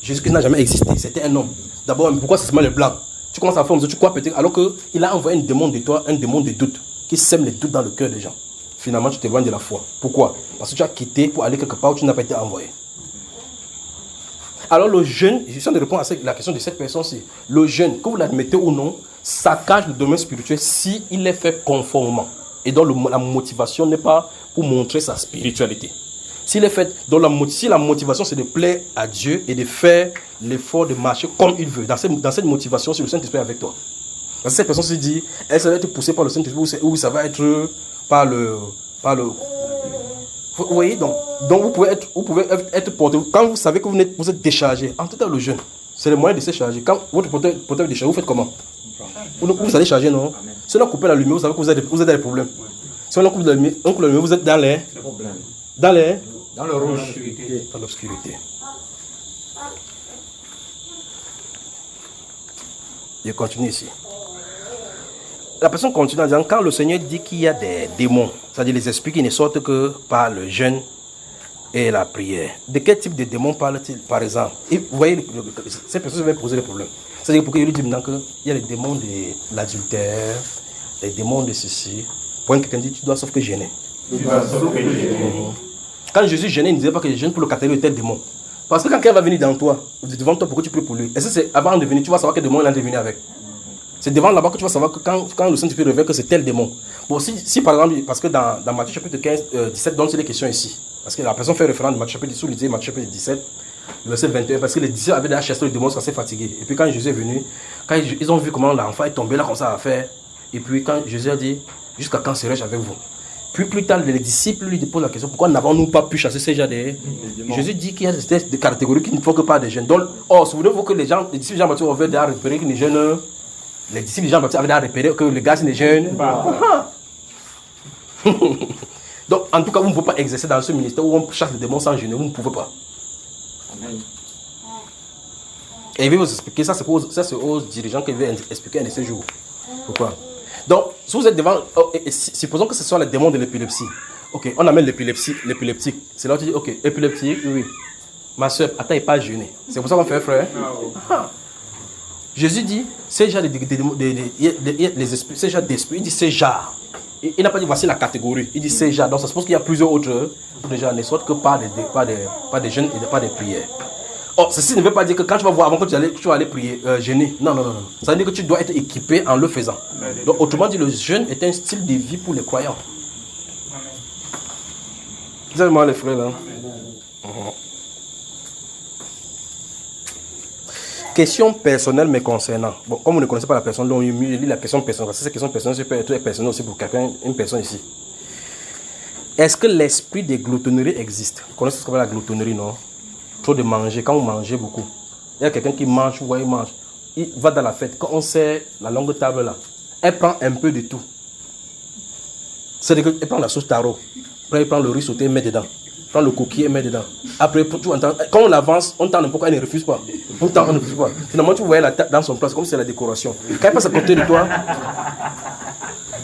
Jésus-Christ n'a jamais existé, c'était un homme. D'abord, pourquoi c'est seulement le blanc? Tu commences à faire comme ça, tu crois peut-être, alors qu'il a envoyé un démon de toi, un démon de doute, qui sème les doutes dans le cœur des gens. Finalement, tu t'éloignes de la foi. Pourquoi? Parce que tu as quitté pour aller quelque part où tu n'as pas été envoyé. Alors le jeûne, je suis en train de répondre à la question de cette personne-ci. Le jeûne, que vous l'admettez ou non, saccage le domaine spirituel s'il est fait conformément. Et donc la motivation n'est pas pour montrer sa spiritualité. S'il est fait, donc si la motivation c'est de plaire à Dieu et de faire l'effort de marcher comme il veut, dans cette motivation, c'est le Saint-Esprit avec toi. Parce que cette personne se dit, elle ça va être poussée par le Saint-Esprit ou ça va être par le vous voyez, donc vous pouvez être porté. Quand vous savez que vous êtes déchargé, en tout cas le jeûne, c'est le moyen de se charger. Quand votre porteur est déchargé, vous faites comment? Vous allez charger, non? Si on a coupé la lumière, vous savez que vous êtes dans les problèmes. Si on coupe la lumière, vous êtes dans le rouge. Dans l'obscurité. Je continue ici. La personne continue en disant, quand le Seigneur dit qu'il y a des démons, c'est-à-dire les esprits qui ne sortent que par le jeûne et la prière, de quel type de démons parle-t-il, par exemple? Et vous voyez, ces personnes vont poser des problèmes. C'est-à-dire pourquoi il lui dit maintenant qu'il y a les démons de l'adultère, les démons de ceci. Point quelqu'un dit, tu dois sauf que gêner. Quand Jésus gênait, il ne disait pas que je gêne pour le catégorie de tel démon. Parce que quand quelqu'un va venir dans toi, devant toi, pourquoi tu pries pour lui? Et c'est avant de venir, tu vas savoir quel démon il est devenu avec. C'est devant là-bas que tu vas savoir que quand le Saint-Esprit révèle que c'est tel démon. Bon, si par exemple, parce que dans Matthieu chapitre 15, 17, donc c'est les questions ici. Parce que la personne fait référence de Matthieu chapitre 10, lisez Matthieu chapitre 17, verset 21, parce que les disciples avaient déjà chassé le démon, ils sont assez fatigués. Et puis quand Jésus est venu, quand ils ont vu comment l'enfant est tombé là comme ça à faire, et puis quand Jésus a dit, jusqu'à quand serai-je avec vous? Puis plus tard, les disciples lui posent la question, pourquoi n'avons-nous pas pu chasser ces gens des Jésus dit qu'il y a des catégories qui ne font que pas des jeunes. Donc, souvenez-vous que les disciples de Jean-Baptiste avaient déjà repéré que les jeunes, les disciples de Jean-Baptiste avaient déjà repéré que les gars, c'est des jeunes. Donc, en tout cas, vous ne pouvez pas exercer dans ce ministère où on chasse les démons sans jeûner, vous ne pouvez pas. Amen. Et il va vous expliquer, ça c'est aux dirigeants qu'il va expliquer un de ces jours. Pourquoi? Donc, si vous êtes devant, supposons que ce soit le démon de l'épilepsie. Ok, on amène l'épileptique. C'est là où tu dis, ok, épileptique, oui. Ma soeur, attends, il n'est pas jeûné. C'est pour ça qu'on fait, frère. Jésus dit, ces genres d'esprit, il dit ces genres. Il n'a pas dit voici la catégorie, il dit ces genres. Donc ça suppose qu'il y a plusieurs autres gens, ne sortent que pas des jeûnes et pas des prières. Ceci ne veut pas dire que quand tu vas voir, avant que tu vas aller prier, jeûner. Non. Ça veut dire que tu dois être équipé en le faisant. Donc autrement dit, le jeûne est un style de vie pour les croyants. Vous avez moi les frères là. Question personnelle mais concernant. Bon, comme vous ne connaissez pas la personne, donc je lis la question personnelle. Parce que cette question personnelle peut être personnelle aussi pour quelqu'un, une personne ici. Est-ce que l'esprit de gloutonnerie existe? Vous connaissez ce qu'on appelle la gloutonnerie, non? Trop de manger, quand vous mangez beaucoup. Il y a quelqu'un qui mange, il mange. Il va dans la fête, quand on sert la longue table là, elle prend un peu de tout. C'est-à-dire qu'elle prend la sauce taro, après elle prend le riz sauté et met dedans. Prend le coquille et met dedans. Après, quand on avance, on tend n'importe quoi, elle ne refuse pas. On ne refuse pas. Finalement, tu voyais la tête dans son place, comme c'est la décoration. Quand elle passe à côté de toi,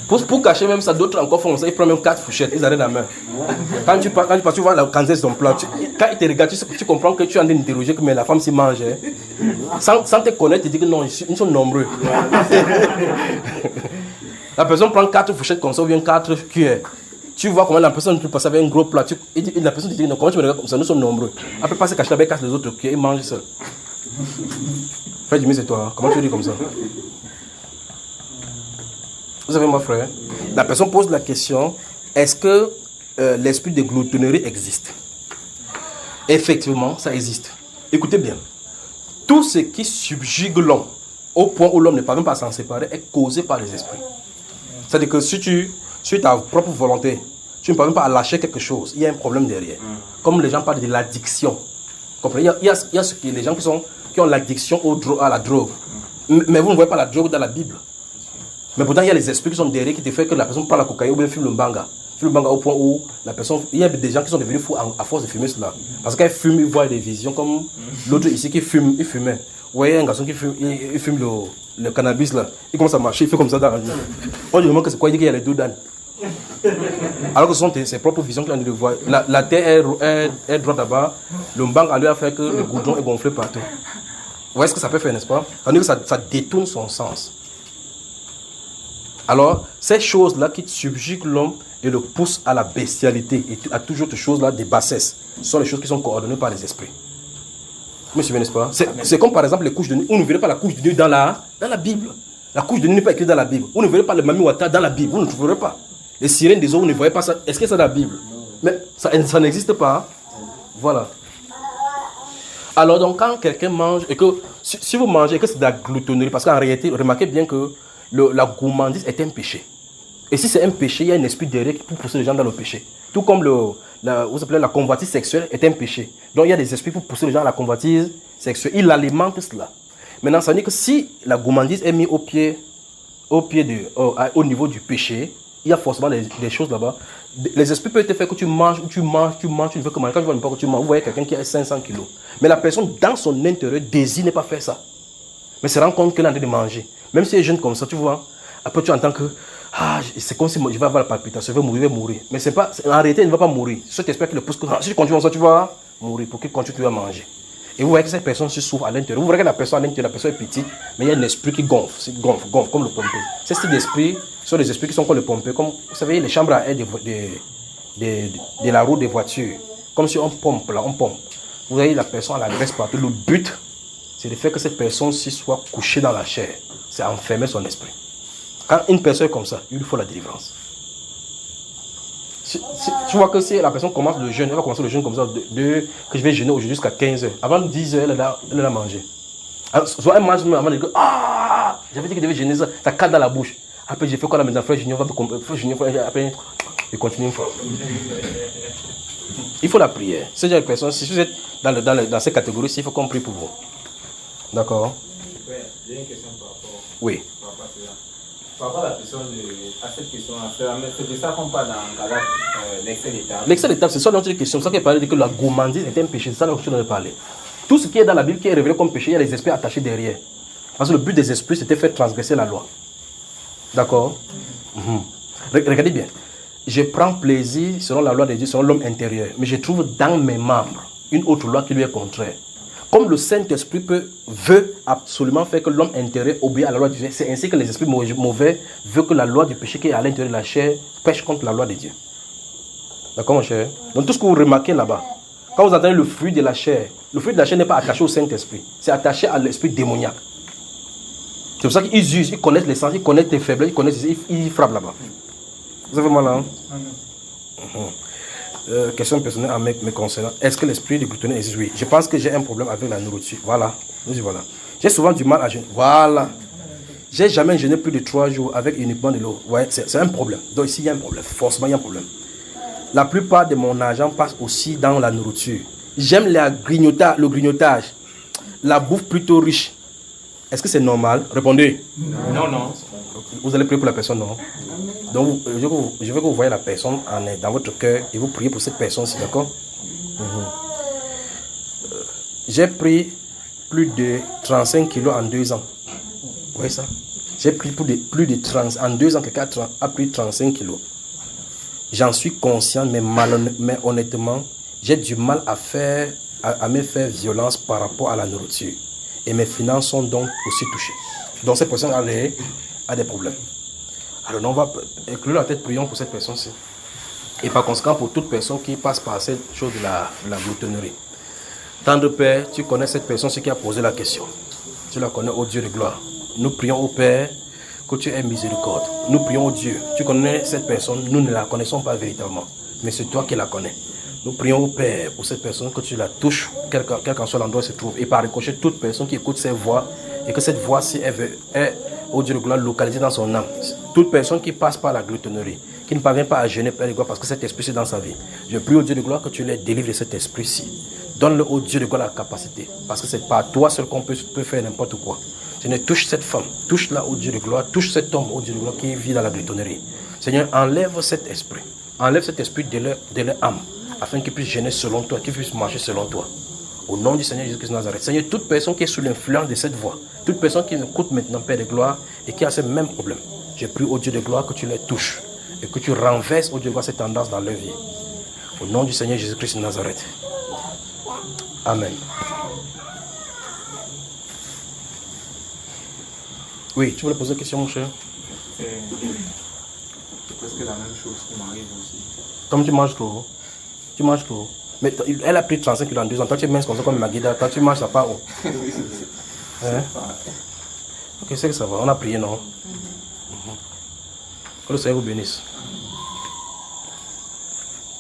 pour cacher même ça, d'autres encore font ça, ils prennent même 4 fourchettes, ils arrêtent la main. Quand tu pars, tu vois la quantité de son plat, quand il te regarde, tu comprends que tu es en train d'interroger, mais la femme s'y mange. Sans te connaître, tu dis que non, ils sont nombreux. La personne prend 4 fourchettes comme ça, ou bien 4 cuillères. Tu vois comment la personne peut passer avec un gros plat. La personne te dit non, comment tu me regardes comme ça, nous sommes nombreux. Après, passer cacher avec 4 les autres cuillères, ils mangent seul. Frère Jimmy, c'est toi. Comment tu dis comme ça? Vous savez, mon frère, la personne pose la question, est-ce que l'esprit de gloutonnerie existe? Effectivement, ça existe. Écoutez bien. tout ce qui subjugue l'homme, au point où l'homme ne parvient pas à s'en séparer, est causé par les esprits. C'est-à-dire que si tu as ta propre volonté, tu ne parviens pas à lâcher quelque chose, il y a un problème derrière. Comme les gens parlent de l'addiction. Comprenez? Il y a les gens qui ont l'addiction à la drogue. Mais vous ne voyez pas la drogue dans la Bible. Mais pourtant, il y a les esprits qui sont derrière qui te font que la personne prend la cocaïne ou bien fume le banga. Fume le banga au point où la personne... Il y a des gens qui sont devenus fous à force de fumer cela. Parce qu'elle fume, ils voient des visions comme l'autre ici qui fume, il fumait. Vous voyez un garçon qui fume, il fume le cannabis là. Il commence à marcher, il fait comme ça dans la nuit. On lui demande que c'est quoi, il dit qu'il y a les deux dames. Alors que ce sont ses propres visions qu'il a de voir. La terre est droite là-bas. Le bang lui a fait que le goudron est gonflé partout. Vous voyez ce que ça peut faire, n'est-ce pas? Ça détourne son sens. Alors, ces choses-là qui subjuguent l'homme et le poussent à la bestialité et à toujours ces choses-là des bassesses, ce sont les choses qui sont coordonnées par les esprits. Vous me suivez, n'est-ce pas? C'est comme par exemple les couches de nuit. Vous ne verrez pas la couche de nuit dans la Bible. La couche de nuit n'est pas écrite dans la Bible. Vous ne verrez pas le Mami Wata dans la Bible. Vous ne trouverez pas. Les sirènes des eaux, vous ne voyez pas ça. Est-ce que c'est dans la Bible? Mais ça n'existe pas. Voilà. Alors donc quand quelqu'un mange et que si vous mangez et que c'est de la gloutonnerie, parce qu'en réalité, remarquez bien que la gourmandise est un péché. Et si c'est un péché, il y a un esprit derrière pour pousser les gens dans le péché. Tout comme la convoitise sexuelle est un péché. Donc il y a des esprits pour pousser les gens à la convoitise sexuelle. Ils alimentent cela. Maintenant, ça veut dire que si la gourmandise est mise au niveau du péché, il y a forcément des choses là-bas. Les esprits peuvent te faire que tu manges, tu ne veux que manger. Quand je vois pas que tu manges, vous voyez quelqu'un qui a 500 kilos. Mais la personne, dans son intérieur, désire ne pas faire ça. Mais se rend compte qu'elle est en train de manger. Même si elle est jeune comme ça, tu vois, après tu entends que c'est comme si je vais avoir la palpitation, je vais mourir. Mais c'est pas, en réalité, elle ne va pas mourir. C'est esprit qui le pousse que si tu continues comme ça, tu vas mourir pour qu'il continue à manger. Et vous voyez que cette personne se souffre à l'intérieur. Vous voyez que la personne à l'intérieur, la personne est petite, mais il y a un esprit qui gonfle, comme le pompé. Ces styles d'esprit sont des esprits qui sont comme le pompé. Comme, vous savez, les chambres à air de la roue des voitures. Comme si on pompe là, on pompe. Vous voyez la personne à la graisse partout. Le but, c'est de faire que cette personne-ci soit couchée dans la chair. C'est enfermer son esprit. Quand une personne est comme ça, il lui faut la délivrance. Tu vois que si la personne commence le jeûne, elle va commencer le jeûne comme ça, que je vais jeûner aujourd'hui jusqu'à 15h. Avant 10h, elle a mangé. Alors, soit elle mange même avant de dire j'avais dit que je devais jeûner ça, ça cale dans la bouche. Après, j'ai fait quoi là maintenant? Frère Junior va me comprendre. Frère Junior, après, je continue une fois. Il faut la prière. C'est déjà une personne, si vous êtes dans ces catégories-ci, il faut qu'on prie pour vous. D'accord? J'ai une question par rapport. Oui. Par rapport à cette question, c'est de ça qu'on parle dans Galates, l'excès d'étape. L'excès d'étape, c'est ça notre question. C'est ça qu'il parlait que la gourmandise est un péché. C'est ça dont je parler. Tout ce qui est dans la Bible qui est révélé comme péché, il y a les esprits attachés derrière. Parce que le but des esprits, c'était de faire transgresser la loi. D'accord? Regardez bien. Je prends plaisir selon la loi de Dieu, selon l'homme intérieur. Mais je trouve dans mes membres une autre loi qui lui est contraire. Comme le Saint-Esprit veut absolument faire que l'homme intérieur obéisse à la loi de Dieu, c'est ainsi que les esprits mauvais veulent que la loi du péché qui est à l'intérieur de la chair pêche contre la loi de Dieu. D'accord, mon cher? Donc tout ce que vous remarquez là-bas, quand vous entendez le fruit de la chair n'est pas attaché au Saint-Esprit, c'est attaché à l'esprit démoniaque. C'est pour ça qu'ils usent, ils connaissent les sens, ils connaissent tes faiblesses, ils frappent là-bas. Vous avez mal là? Question personnelle à mes concernant. Est-ce que l'esprit de gloutonnerie existe? Oui. Je pense que j'ai un problème avec la nourriture. Voilà. Nous y voilà. J'ai souvent du mal à jeûner. Voilà. J'ai jamais jeûné plus de 3 jours avec uniquement de l'eau. Ouais, c'est un problème. Donc ici, il y a un problème. Forcément, il y a un problème. La plupart de mon argent passe aussi dans la nourriture. J'aime le grignotage. La bouffe plutôt riche. Est-ce que c'est normal? Répondez. Non. Vous allez prier pour la personne, non? Donc, je veux que vous voyez la personne dans votre cœur et vous priez pour cette personne-ci, d'accord? J'ai pris plus de 35 kilos en 2 ans. Vous voyez ça? J'ai pris plus de 30. En 2 ans, quelqu'un a pris 35 kilos. J'en suis conscient, mais honnêtement, j'ai du mal à me faire violence par rapport à la nourriture. Et mes finances sont donc aussi touchées. Donc cette personne a des problèmes. Alors on va inclure la tête, prions pour cette personne-ci. Et par conséquent, pour toute personne qui passe par cette chose de la gloutonnerie. Tendre Père, tu connais cette personne-ci qui a posé la question. Tu la connais, ô Dieu de gloire. Nous prions au Père que tu aies miséricorde. Nous prions au Dieu. Tu connais cette personne, nous ne la connaissons pas véritablement. Mais c'est toi qui la connais. Nous prions au Père pour cette personne, que tu la touches, quel qu'en soit l'endroit où elle se trouve. Et par ricochet, toute personne qui écoute ces voix, et que cette voix-ci est, au Dieu de gloire, localisée dans son âme. Toute personne qui passe par la gloutonnerie, qui ne parvient pas à jeûner Père de gloire parce que cet esprit est dans sa vie. Je prie au Dieu de gloire que tu les délivres de cet esprit-ci. Donne-le au Dieu de gloire la capacité. Parce que c'est pas toi seul qu'on peut faire n'importe quoi. Seigneur, touche cette femme, touche-la au Dieu de gloire, touche cet homme au Dieu de gloire qui vit dans la gloutonnerie. Seigneur, enlève cet esprit. Enlève cet esprit de leur âme, afin qu'ils puissent gêner selon toi, qu'ils puissent marcher selon toi. Au nom du Seigneur Jésus-Christ de Nazareth. Seigneur, toute personne qui est sous l'influence de cette voix, toute personne qui écoute maintenant, Père de gloire, et qui a ce même problème, je prie au Dieu de gloire que tu les touches et que tu renverses au Dieu de gloire cette tendance dans leur vie. Au nom du Seigneur Jésus-Christ de Nazareth. Amen. Oui, tu voulais poser une question, mon cher? C'est presque la même chose qui m'arrive aussi. Comme tu manges trop. Tu manges trop. Mais elle a pris 35 kilos en 2 ans. Toi, tu es mince comme ça, comme Maguida. Toi, tu manges, ça part où? Hein? Ok, c'est que ça va. On a prié, non? Que le Seigneur vous bénisse.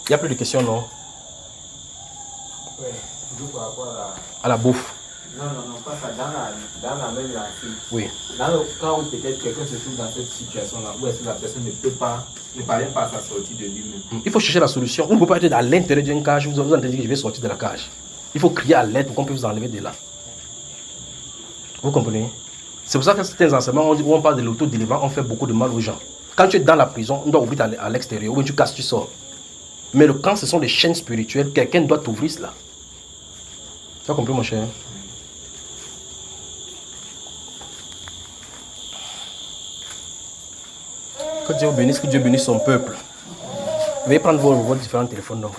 Il n'y a plus de questions, non? Oui, toujours par rapport à la bouffe. Non, pas ça. Dans la même racine. Oui. Dans le cas où peut-être quelqu'un se trouve dans cette situation-là, où est-ce que la personne ne parvient pas à sa sortie de lui-même. Il faut chercher la solution. Vous ne pouvez pas être à l'intérieur d'une cage, vous entendez dire que je vais sortir de la cage. Il faut crier à l'aide pour qu'on puisse vous enlever de là. Vous comprenez? C'est pour ça que certains enseignements, où on parle de l'autodélivrance, on fait beaucoup de mal aux gens. Quand tu es dans la prison, on doit ouvrir à l'extérieur, ou tu casses, tu sors. Mais quand ce sont des chaînes spirituelles, quelqu'un doit t'ouvrir cela. Tu as compris, mon cher? Que Dieu bénisse son peuple. Veuillez prendre vos différents téléphones. Donc.